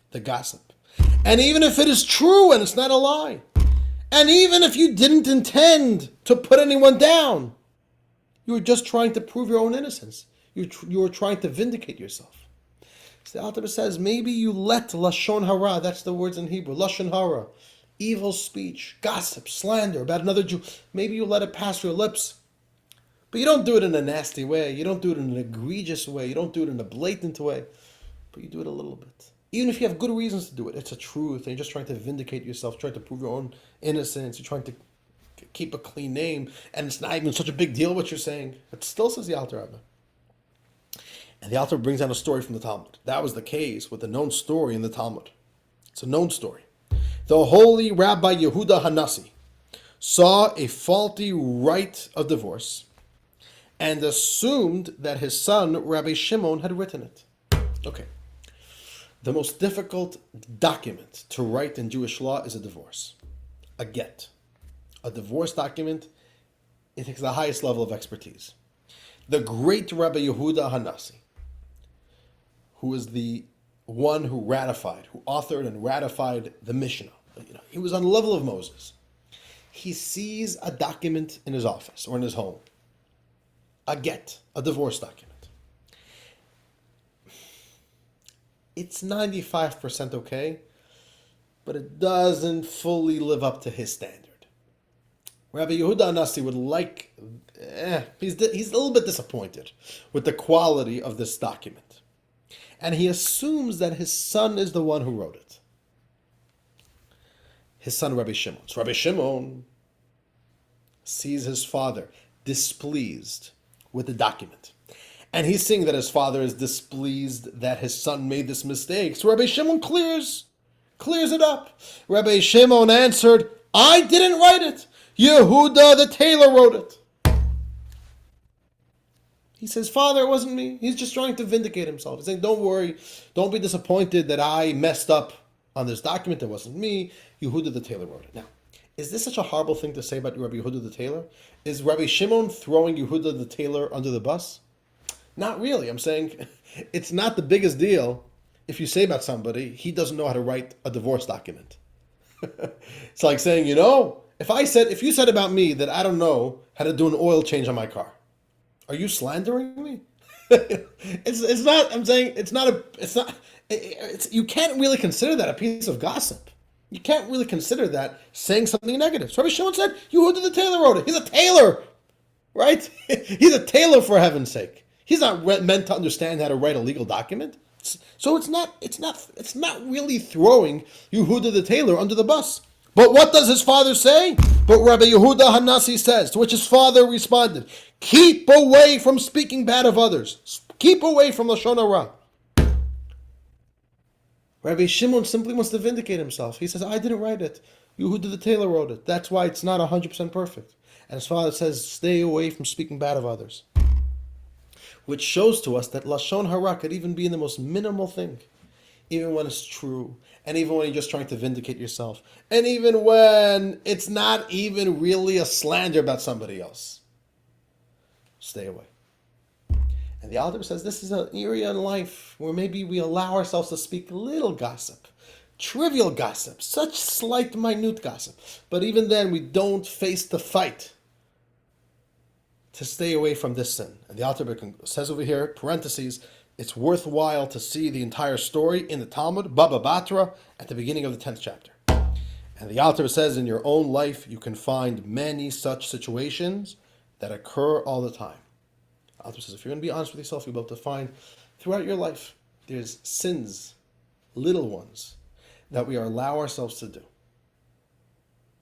the gossip. And even if it is true and it's not a lie, and even if you didn't intend to put anyone down, you were just trying to prove your own innocence. You were trying to vindicate yourself. So the Alter Rebbe says, maybe you let Lashon Hara, that's the words in Hebrew, Lashon Hara, evil speech, gossip, slander about another Jew, maybe you let it pass your lips. But you don't do it in a nasty way. You don't do it in an egregious way. You don't do it in a blatant way. But you do it a little bit. Even if you have good reasons to do it, it's a truth, and you're just trying to vindicate yourself, trying to prove your own innocence, you're trying to keep a clean name, and it's not even such a big deal what you're saying. It still says the Alter Rebbe. And the Alter brings down a story from the Talmud. That was the case with the known story in the Talmud. It's a known story. The holy Rabbi Yehuda Hanassi saw a faulty right of divorce and assumed that his son, Rabbi Shimon, had written it. Okay. The most difficult document to write in Jewish law is a divorce. A get. A divorce document, it takes the highest level of expertise. The great Rabbi Yehuda Hanassi, who is the one who authored and ratified the Mishnah. He was on the level of Moses. He sees a document in his office or in his home. A get, a divorce document. It's 95% okay, but it doesn't fully live up to his standard. Rabbi Yehuda Hanassi would he's a little bit disappointed with the quality of this document. And he assumes that his son is the one who wrote it. His son, Rabbi Shimon. So Rabbi Shimon sees his father displeased with the document. And he's seeing that his father is displeased that his son made this mistake. So Rabbi Shimon clears it up. Rabbi Shimon answered, I didn't write it. Yehuda the tailor wrote it. He says, Father, it wasn't me. He's just trying to vindicate himself. He's saying, don't worry. Don't be disappointed that I messed up on this document. It wasn't me. Yehuda the tailor wrote it. Now, is this such a horrible thing to say about Rabbi Yehuda the tailor? Is Rabbi Shimon throwing Yehuda the tailor under the bus? Not really. I'm saying it's not the biggest deal if you say about somebody, he doesn't know how to write a divorce document. It's like saying, if you said about me that I don't know how to do an oil change on my car, are you slandering me? It's not. I'm saying it's not. You can't really consider that a piece of gossip. You can't really consider that saying something negative. So Rabbi Shimon said, Yehuda the tailor wrote it. He's a tailor, right? He's a tailor, for heaven's sake. He's not meant to understand how to write a legal document. So it's not really throwing Yehuda the tailor under the bus. But what does his father say? But Rabbi Yehuda Hanassi says, to which his father responded, keep away from speaking bad of others. Keep away from Lashon Hara. Rabbi Shimon simply wants to vindicate himself. He says, I didn't write it. Yehuda the tailor wrote it. That's why it's not 100% perfect. And his father says, stay away from speaking bad of others. Which shows to us that Lashon Hara could even be in the most minimal thing. Even when it's true. And even when you're just trying to vindicate yourself. And even when it's not even really a slander about somebody else. Stay away. And the Alter says this is an area in life where maybe we allow ourselves to speak little gossip. Trivial gossip. Such slight, minute gossip. But even then, we don't face the fight to stay away from this sin. And the Alter says over here, parentheses, it's worthwhile to see the entire story in the Talmud, Baba Batra, at the beginning of the 10th chapter. And the Alter says in your own life, you can find many such situations that occur all the time. The Alter says, if you're going to be honest with yourself, you'll be able to find throughout your life, there's sins, little ones, that we allow ourselves to do.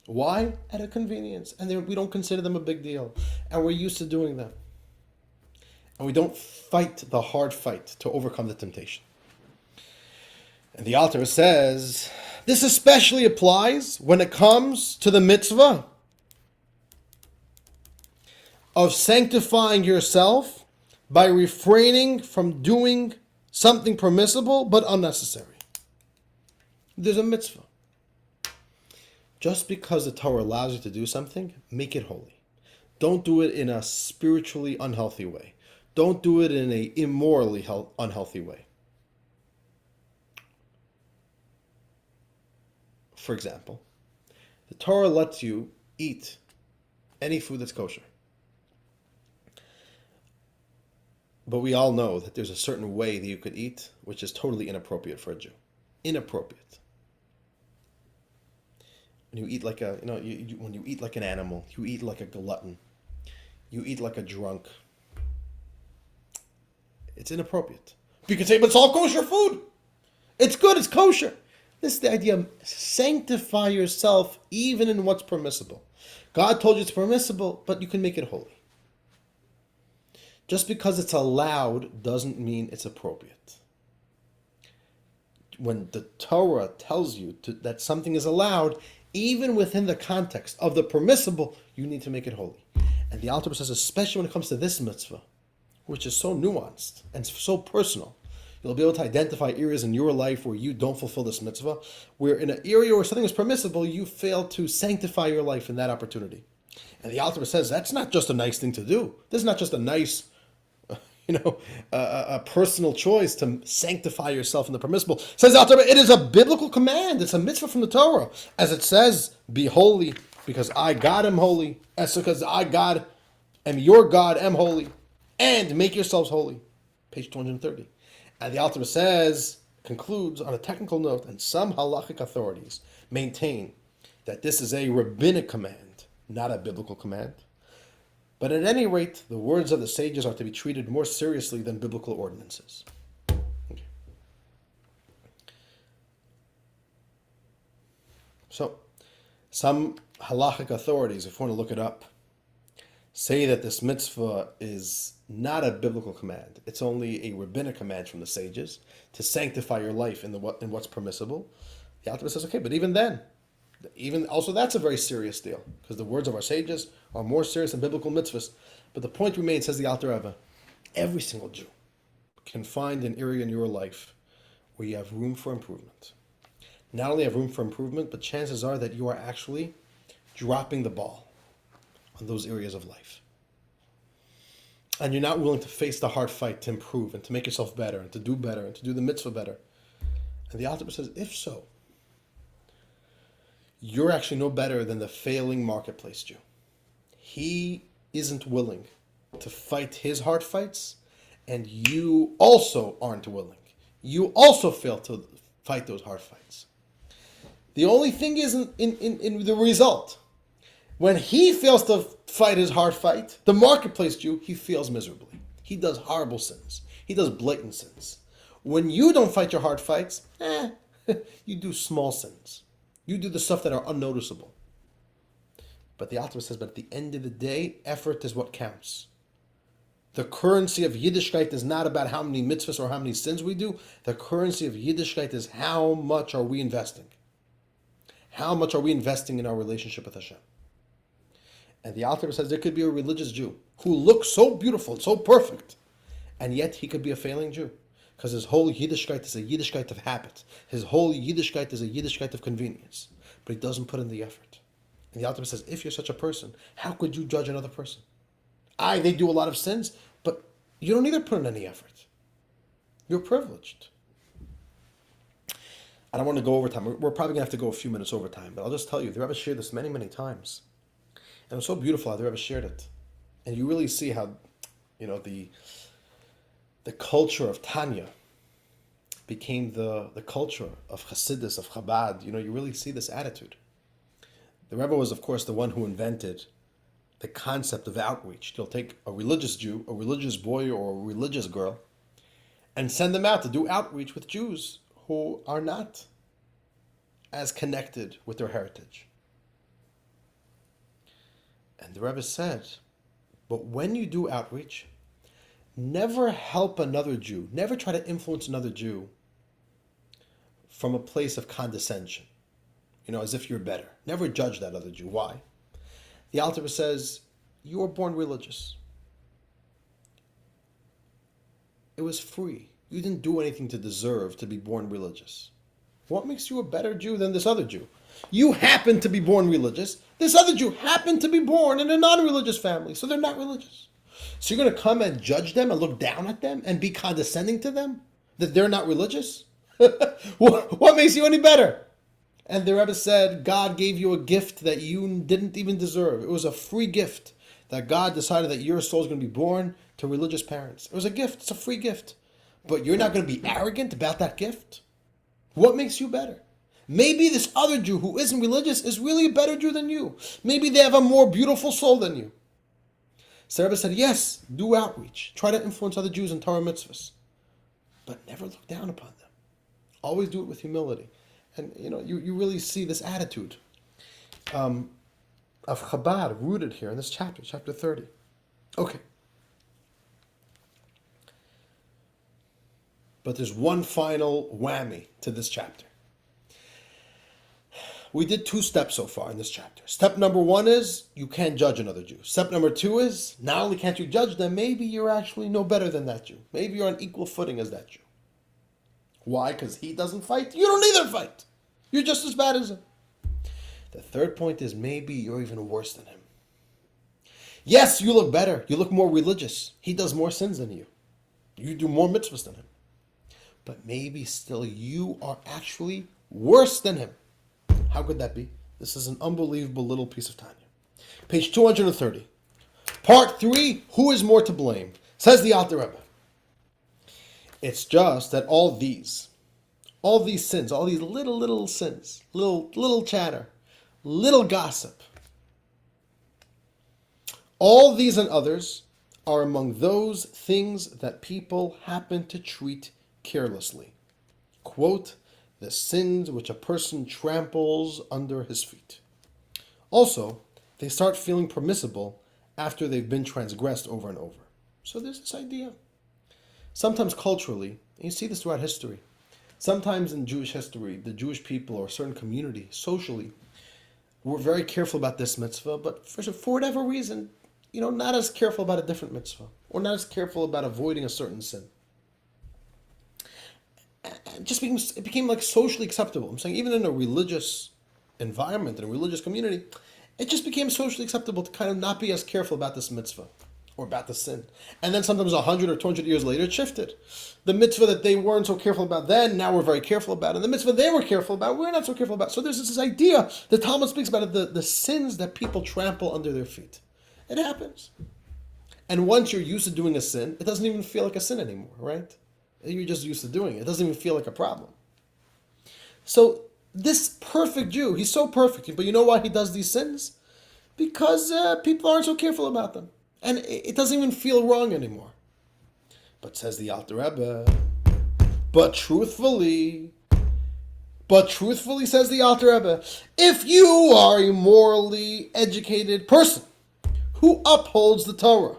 Why? At a convenience. And we don't consider them a big deal. And we're used to doing them. And we don't fight the hard fight to overcome the temptation. And the Alter says, this especially applies when it comes to the mitzvah of sanctifying yourself by refraining from doing something permissible but unnecessary. There's a mitzvah. Just because the Torah allows you to do something, make it holy. Don't do it in a spiritually unhealthy way. Don't do it in an immorally unhealthy way. For example, the Torah lets you eat any food that's kosher. But we all know that there's a certain way that you could eat which is totally inappropriate for a Jew. Inappropriate. When you eat like when you eat like an animal, you eat like a glutton, you eat like a drunk. It's inappropriate. You can say, but it's all kosher food. It's good, it's kosher. This is the idea. Sanctify yourself even in what's permissible. God told you it's permissible, but you can make it holy. Just because it's allowed doesn't mean it's appropriate. When the Torah tells you that something is allowed, even within the context of the permissible, you need to make it holy. And the Alter says, especially when it comes to this mitzvah, which is so nuanced and so personal, you'll be able to identify areas in your life where you don't fulfill this mitzvah, where in an area where something is permissible, you fail to sanctify your life in that opportunity. And the Alter says, that's not just a nice thing to do. This is not just a nice a personal choice to sanctify yourself in the permissible. Says Alter, it is a biblical command. It's a mitzvah from the Torah. As it says, be holy because I, God, am holy. As because I, God, am your God, am holy. And make yourselves holy. Page 230. And the Alter says, concludes on a technical note, and some halachic authorities maintain that this is a rabbinic command, not a biblical command. But at any rate, the words of the sages are to be treated more seriously than biblical ordinances. Okay. So, some halachic authorities, if you want to look it up, say that this mitzvah is not a biblical command. It's only a rabbinic command from the sages to sanctify your life in what's permissible. The Alter says, okay, but even then, also that's a very serious deal, because the words of our sages are more serious than biblical mitzvahs. But the point remains, says the Alter Rebbe, every single Jew can find an area in your life where you have room for improvement. Not only have room for improvement, but chances are that you are actually dropping the ball on those areas of life. And you're not willing to face the hard fight to improve and to make yourself better and to do better and to do the mitzvah better. And the Alter Rebbe says, if so, you're actually no better than the failing marketplace Jew. He isn't willing to fight his hard fights, and you also aren't willing. You also fail to fight those hard fights. The only thing is in the result. When he fails to fight his hard fight, the marketplace Jew, he fails miserably. He does horrible sins. He does blatant sins. When you don't fight your hard fights, you do small sins. You do the stuff that are unnoticeable. But the Alter says, but at the end of the day, effort is what counts. The currency of Yiddishkeit is not about how many mitzvahs or how many sins we do. The currency of Yiddishkeit is how much are we investing? How much are we investing in our relationship with Hashem? And the Alter says there could be a religious Jew who looks so beautiful, so perfect, and yet he could be a failing Jew. Because his whole Yiddishkeit is a Yiddishkeit of habit. His whole Yiddishkeit is a Yiddishkeit of convenience. But he doesn't put in the effort. And the Alter says, if you're such a person, how could you judge another person? They do a lot of sins, but you don't need to put in any effort. You're privileged. I don't want to go over time. We're probably going to have to go a few minutes over time, but I'll just tell you, the Rebbe shared this many, many times. And it was so beautiful how the Rebbe shared it. And you really see how, the culture of Tanya became the culture of Hasidus, of Chabad. You really see this attitude. The Rebbe was, of course, the one who invented the concept of outreach. He'll take a religious Jew, a religious boy, or a religious girl, and send them out to do outreach with Jews who are not as connected with their heritage. And the Rebbe said, but when you do outreach, never help another Jew, never try to influence another Jew from a place of condescension, as if you're better. Never judge that other Jew. Why? The Alter Rebbe says, you were born religious. It was free. You didn't do anything to deserve to be born religious. What makes you a better Jew than this other Jew? You happen to be born religious. This other Jew happened to be born in a non-religious family, so they're not religious. So you're going to come and judge them and look down at them and be condescending to them? That they're not religious? What makes you any better? And the Rebbe said, God gave you a gift that you didn't even deserve. It was a free gift that God decided that your soul is going to be born to religious parents. It was a gift. It's a free gift. But you're not going to be arrogant about that gift? What makes you better? Maybe this other Jew who isn't religious is really a better Jew than you. Maybe they have a more beautiful soul than you. So the Rebbe said, yes, do outreach. Try to influence other Jews in Torah mitzvahs. But never look down upon them. Always do it with humility. And, you really see this attitude of Chabad rooted here in this chapter, chapter 30. Okay. But there's one final whammy to this chapter. We did 2 steps so far in this chapter. Step number 1 is you can't judge another Jew. Step number 2 is not only can't you judge them, maybe you're actually no better than that Jew. Maybe you're on equal footing as that Jew. Why? Because he doesn't fight. You don't either fight. You're just as bad as him. The third point is maybe you're even worse than him. Yes, you look better. You look more religious. He does more sins than you. You do more mitzvahs than him. But maybe still you are actually worse than him. How could that be? This is an unbelievable little piece of Tanya. Page 230. Part 3, who is more to blame? Says the Alter Rebbe. It's just that all these sins, all these little sins, little chatter, little gossip, all these and others are among those things that people happen to treat carelessly. Quote, the sins which a person tramples under his feet. Also, they start feeling permissible after they've been transgressed over and over. So there's this idea. Sometimes culturally, and you see this throughout history, sometimes in Jewish history, the Jewish people or a certain community, socially, were very careful about this mitzvah, but for whatever reason, not as careful about a different mitzvah, or not as careful about avoiding a certain sin. It became like socially acceptable. I'm saying even in a religious environment, in a religious community, it just became socially acceptable to kind of not be as careful about this mitzvah or about the sin. And then sometimes 100 or 200 years later, it shifted. The mitzvah that they weren't so careful about then, now we're very careful about. And the mitzvah they were careful about, we're not so careful about. So there's this idea, the Talmud speaks about it, the sins that people trample under their feet. It happens. And once you're used to doing a sin, it doesn't even feel like a sin anymore, right? You're just used to doing it. It doesn't even feel like a problem. So this perfect Jew, he's so perfect, but you know why he does these sins? Because people aren't so careful about them. And it doesn't even feel wrong anymore. But says the Alter Rebbe, but truthfully, says the Alter Rebbe, if you are a morally educated person who upholds the Torah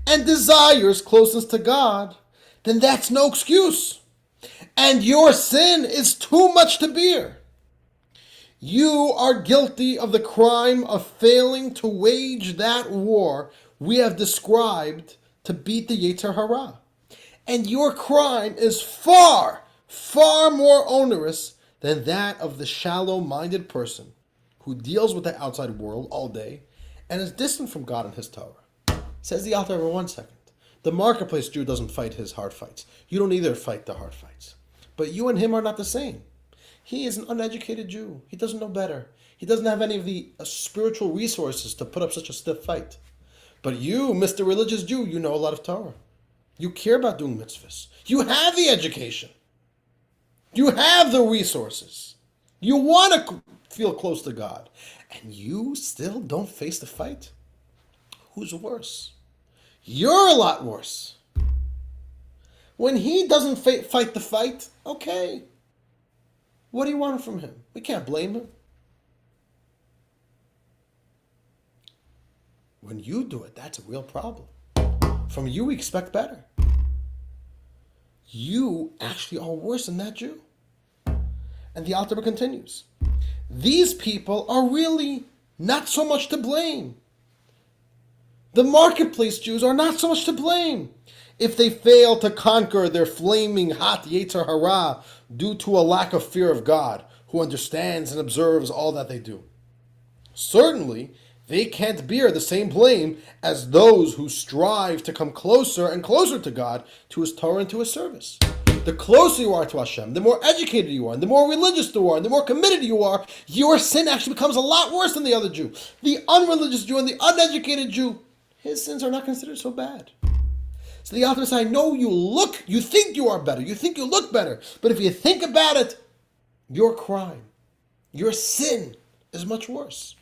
and desires closeness to God, then that's no excuse. And your sin is too much to bear. You are guilty of the crime of failing to wage that war we have described to beat the Yetzer Hara. And your crime is far, far more onerous than that of the shallow-minded person who deals with the outside world all day and is distant from God and His Torah. Says the author in 1 second. The marketplace Jew doesn't fight his hard fights. You don't either fight the hard fights. But you and him are not the same. He is an uneducated Jew. He doesn't know better. He doesn't have any of the spiritual resources to put up such a stiff fight. But you, Mr. Religious Jew, you know a lot of Torah. You care about doing mitzvahs. You have the education. You have the resources. You want to feel close to God. And you still don't face the fight? Who's worse? You're a lot worse. When he doesn't fight the fight, okay. What do you want from him? We can't blame him. When you do it, that's a real problem. From you, we expect better. You actually are worse than that Jew. And the Alter continues. These people are really not so much to blame. The marketplace Jews are not so much to blame if they fail to conquer their flaming hot Yetzer Hara due to a lack of fear of God, who understands and observes all that they do. Certainly, they can't bear the same blame as those who strive to come closer and closer to God, to His Torah and to His service. The closer you are to Hashem, the more educated you are, and the more religious you are, and the more committed you are, your sin actually becomes a lot worse than the other Jew. The unreligious Jew and the uneducated Jew, his sins are not considered so bad. So the author says, I know you think you are better, you think you look better, but if you think about it, your crime, your sin is much worse.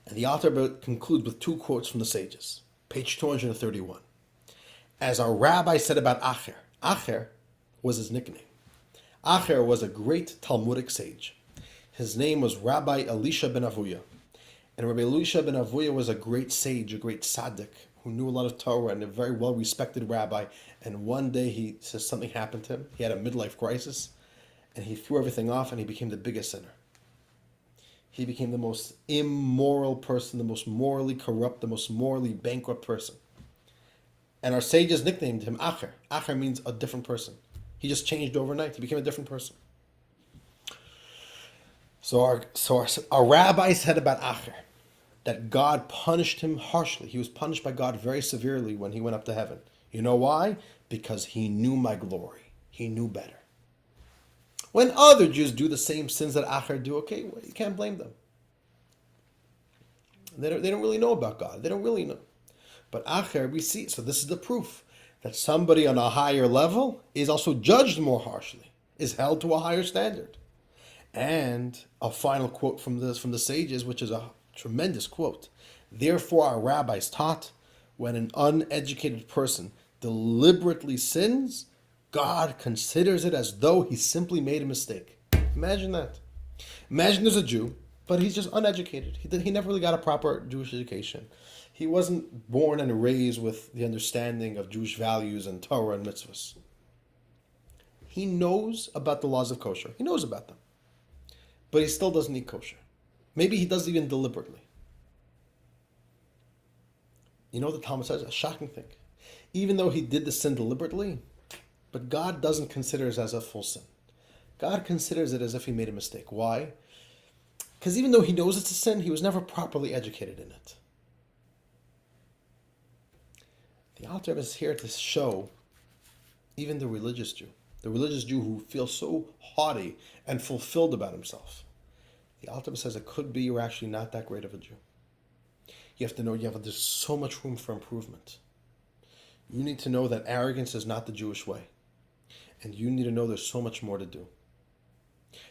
And the author concludes with 2 quotes from the sages. Page 231. As our rabbi said about Acher, Acher was his nickname. Acher was a great Talmudic sage. His name was Rabbi Elisha ben Avuya. And Rabbi Elisha ben Avuya was a great sage, a great tzaddik, who knew a lot of Torah and a very well-respected rabbi. And one day he says something happened to him. He had a midlife crisis, and he threw everything off, and he became the biggest sinner. He became the most immoral person, the most morally corrupt, the most morally bankrupt person. And our sages nicknamed him Acher. Acher means a different person. He just changed overnight. He became a different person. So our rabbi said about Acher that God punished him harshly. He was punished by God very severely when he went up to heaven. You know why? Because he knew my glory. He knew better. When other Jews do the same sins that Acher do, okay, well, you can't blame them. They don't really know about God. They don't really know. But Acher, we see, so this is the proof that somebody on a higher level is also judged more harshly, is held to a higher standard. And a final quote from the sages, which is a tremendous quote. Therefore, our rabbis taught, when an uneducated person deliberately sins, God considers it as though he simply made a mistake. Imagine that. Imagine there's a Jew, but he's just uneducated. He never really got a proper Jewish education. He wasn't born and raised with the understanding of Jewish values and Torah and mitzvahs. He knows about the laws of kosher. He knows about them. But he still doesn't eat kosher. Maybe he does even deliberately. You know what the Talmud says? A shocking thing. Even though he did the sin deliberately, but God doesn't consider it as a full sin. God considers it as if he made a mistake. Why? Because even though he knows it's a sin, he was never properly educated in it. The Alter is here to show even the religious Jew who feels so haughty and fulfilled about himself. The Alter says it could be you're actually not that great of a Jew. You have to know there's so much room for improvement. You need to know that arrogance is not the Jewish way. And you need to know there's so much more to do.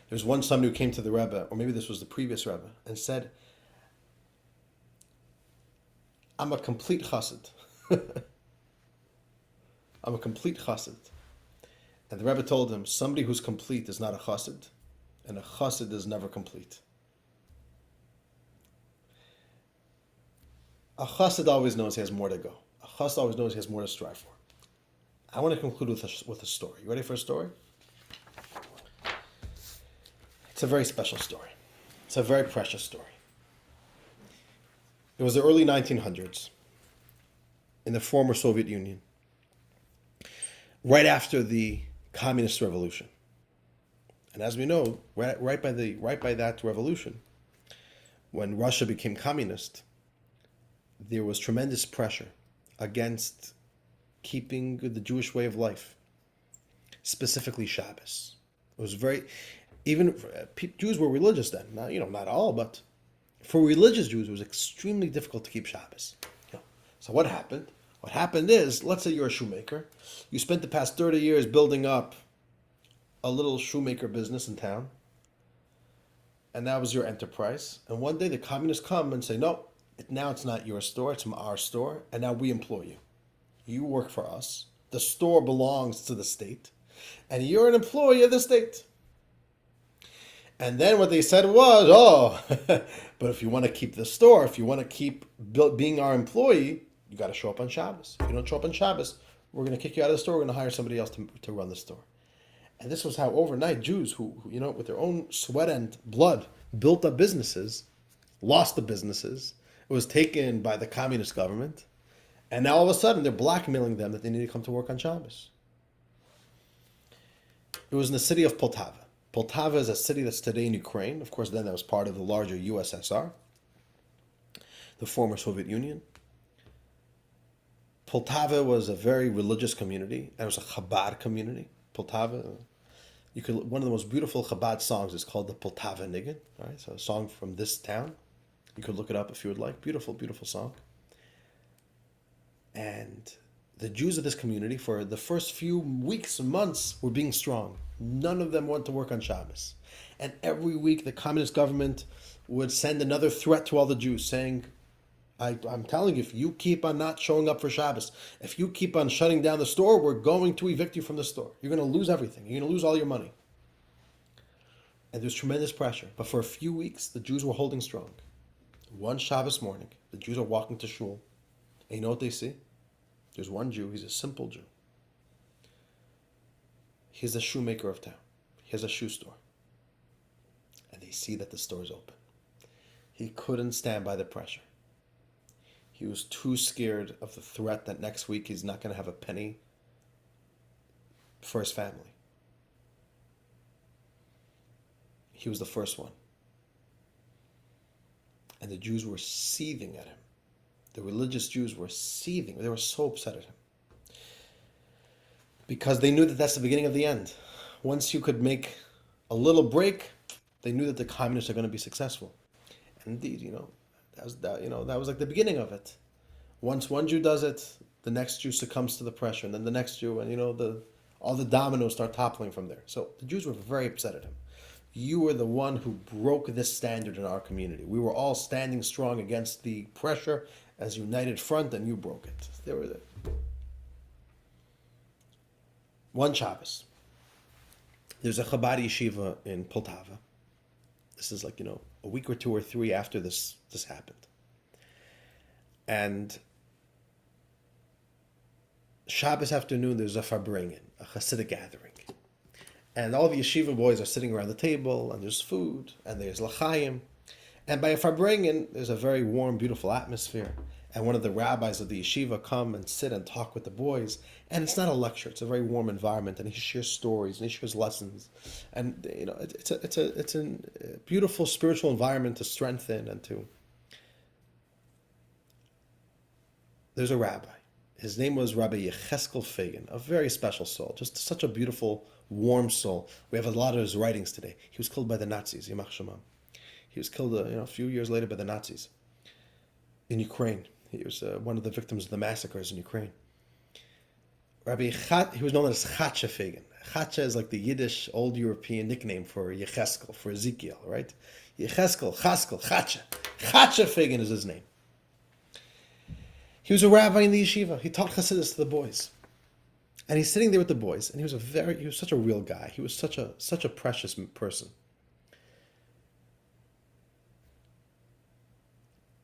There's one somebody who came to the Rebbe, or maybe this was the previous Rebbe, and said, I'm a complete chassid. I'm a complete chassid. And the Rebbe told him, somebody who's complete is not a chassid, and a chassid is never complete. A chassid always knows he has more to go. A chassid always knows he has more to strive for. I want to conclude with a story. You ready for a story? It's a very special story. It's a very precious story. It was the early 1900s in the former Soviet Union, right after the Communist Revolution. And as we know, right by that revolution, when Russia became communist, there was tremendous pressure against keeping the Jewish way of life, specifically Shabbos. It was Jews were religious then. Not all, but for religious Jews, it was extremely difficult to keep Shabbos. So what happened? What happened is, let's say you're a shoemaker. You spent the past 30 years building up a little shoemaker business in town, and that was your enterprise. And one day the communists come and say, no, now it's not your store, it's our store, and now we employ you. You work for us. The store belongs to the state, and you're an employee of the state. And then what they said was, but if you want to keep the store, if you want to keep being our employee, you got to show up on Shabbos. If you don't show up on Shabbos, we're going to kick you out of the store. We're going to hire somebody else to run the store. And this was how overnight Jews who with their own sweat and blood built up businesses, lost the businesses. It was taken by the communist government. And now all of a sudden they're blackmailing them that they need to come to work on Shabbos. It was in the city of Poltava. Poltava is a city that's today in Ukraine. Of course, then that was part of the larger USSR, the former Soviet Union. Poltava was a very religious community, and it was a Chabad community. Poltava, one of the most beautiful Chabad songs is called the Poltava Niggin. Right, so a song from this town. You could look it up if you would like. Beautiful, beautiful song. And the Jews of this community, for the first few weeks and months, were being strong. None of them went to work on Shabbos. And every week, the communist government would send another threat to all the Jews, saying, I'm telling you, if you keep on not showing up for Shabbos, if you keep on shutting down the store, we're going to evict you from the store. You're going to lose everything. You're going to lose all your money. And there's tremendous pressure. But for a few weeks, the Jews were holding strong. One Shabbos morning, the Jews are walking to shul. And you know what they see? There's one Jew. He's a simple Jew. He's a shoemaker of town. He has a shoe store. And they see that the store is open. He couldn't stand by the pressure. He was too scared of the threat that next week he's not going to have a penny for his family. He was the first one. And the Jews were seething at him. The religious Jews were seething. They were so upset at him. Because they knew that that's the beginning of the end. Once you could make a little break, they knew that the communists are going to be successful. And indeed, that was like the beginning of it. Once one Jew does it, the next Jew succumbs to the pressure, and then the next Jew, and all the dominoes start toppling from there. So the Jews were very upset at him. You were the one who broke this standard in our community. We were all standing strong against the pressure as a united front, and you broke it. They were there. One Shabbos, there's a Chabad yeshiva in Poltava. This is like, a week or two or three after this happened. And Shabbos afternoon, there's a Farbrengen, a Hasidic gathering. And all the yeshiva boys are sitting around the table, and there's food, and there's l'chaim. And by a Farbrengen, there's a very warm, beautiful atmosphere. And one of the rabbis of the yeshiva come and sit and talk with the boys. And it's not a lecture; it's a very warm environment. And he shares stories and he shares lessons. And it's a beautiful spiritual environment to strengthen and to. There's a rabbi. His name was Rabbi Yecheskel Fagan, a very special soul, just such a beautiful, warm soul. We have a lot of his writings today. He was killed by the Nazis, Yimach Shemam. He was killed a few years later by the Nazis in Ukraine. He was one of the victims of the massacres in Ukraine. He was known as Chacha Fagan. Chacha is like the Yiddish, old European nickname for Yecheskel, for Ezekiel, right? Yecheskel, Chaskel, Chacha. Chacha Fagan is his name. He was a rabbi in the yeshiva. He taught Chassidus to the boys. And he's sitting there with the boys, and he was such a real guy. He was such a precious person.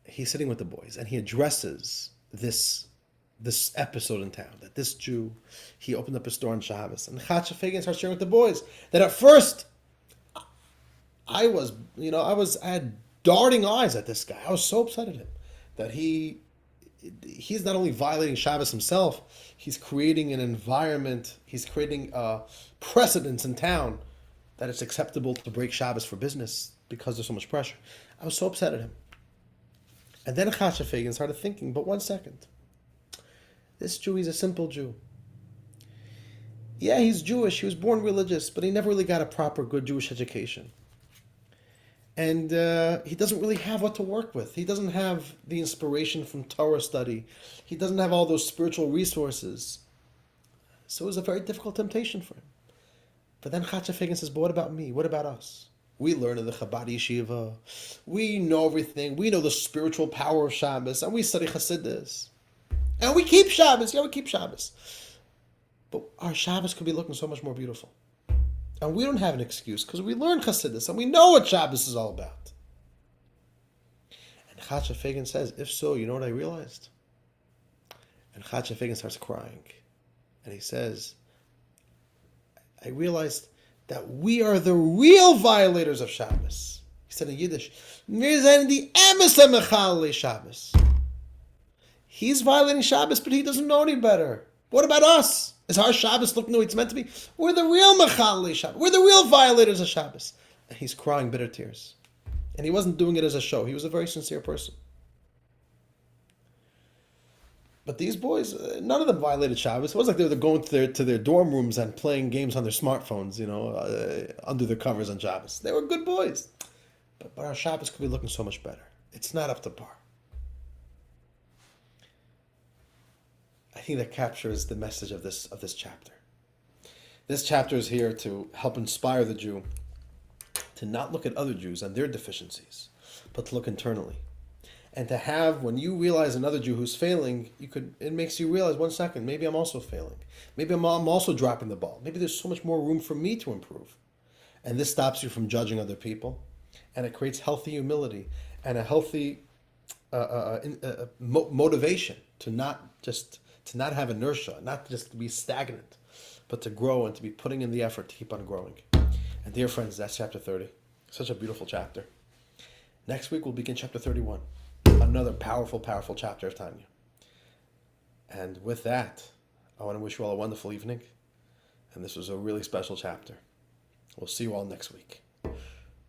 He's sitting with the boys, and he addresses this episode in town, that this Jew, he opened up a store on Shabbos, and Chacha Fagan starts sharing with the boys that at first, I had darting eyes at this guy. I was so upset at him that he's not only violating Shabbos himself, he's creating an environment, he's creating a precedence in town that it's acceptable to break Shabbos for business because there's so much pressure. I was so upset at him. And then Chacha Fagan started thinking, but 1 second. This Jew, he's a simple Jew. Yeah, he's Jewish. He was born religious, but he never really got a proper, good Jewish education. And he doesn't really have what to work with. He doesn't have the inspiration from Torah study. He doesn't have all those spiritual resources. So it was a very difficult temptation for him. But then Chacha Fagan says, but what about me? What about us? We learn in the Chabad Yeshiva. We know everything. We know the spiritual power of Shabbos. And we study Chassidus. And we keep Shabbos. Yeah, we keep Shabbos. But our Shabbos could be looking so much more beautiful. And we don't have an excuse because we learn Chassidus and we know what Shabbos is all about. And Chacha Fagan says, if so, you know what I realized? And Chacha Fagan starts crying. And he says, I realized that we are the real violators of Shabbos. He said in Yiddish, wir sind die Emes Mechalei Shabbos. He's violating Shabbos, but he doesn't know any better. What about us? Is our Shabbos looking the way it's meant to be? We're the real Mechalei Shabbos. We're the real violators of Shabbos. And he's crying bitter tears. And he wasn't doing it as a show. He was a very sincere person. But these boys, none of them violated Shabbos. It wasn't like they were going to their dorm rooms and playing games on their smartphones, under their covers on Shabbos. They were good boys. But our Shabbos could be looking so much better. It's not up to par. I think that captures the message of this chapter. This chapter is here to help inspire the Jew to not look at other Jews and their deficiencies, but to look internally. And to have, when you realize another Jew who's failing, it makes you realize, 1 second, maybe I'm also failing. Maybe I'm also dropping the ball. Maybe there's so much more room for me to improve. And this stops you from judging other people. And it creates healthy humility and a healthy motivation to not have inertia, not just to be stagnant, but to grow and to be putting in the effort to keep on growing. And dear friends, that's chapter 30. Such a beautiful chapter. Next week we'll begin chapter 31. Another powerful, powerful chapter of Tanya. And with that, I want to wish you all a wonderful evening. And this was a really special chapter. We'll see you all next week.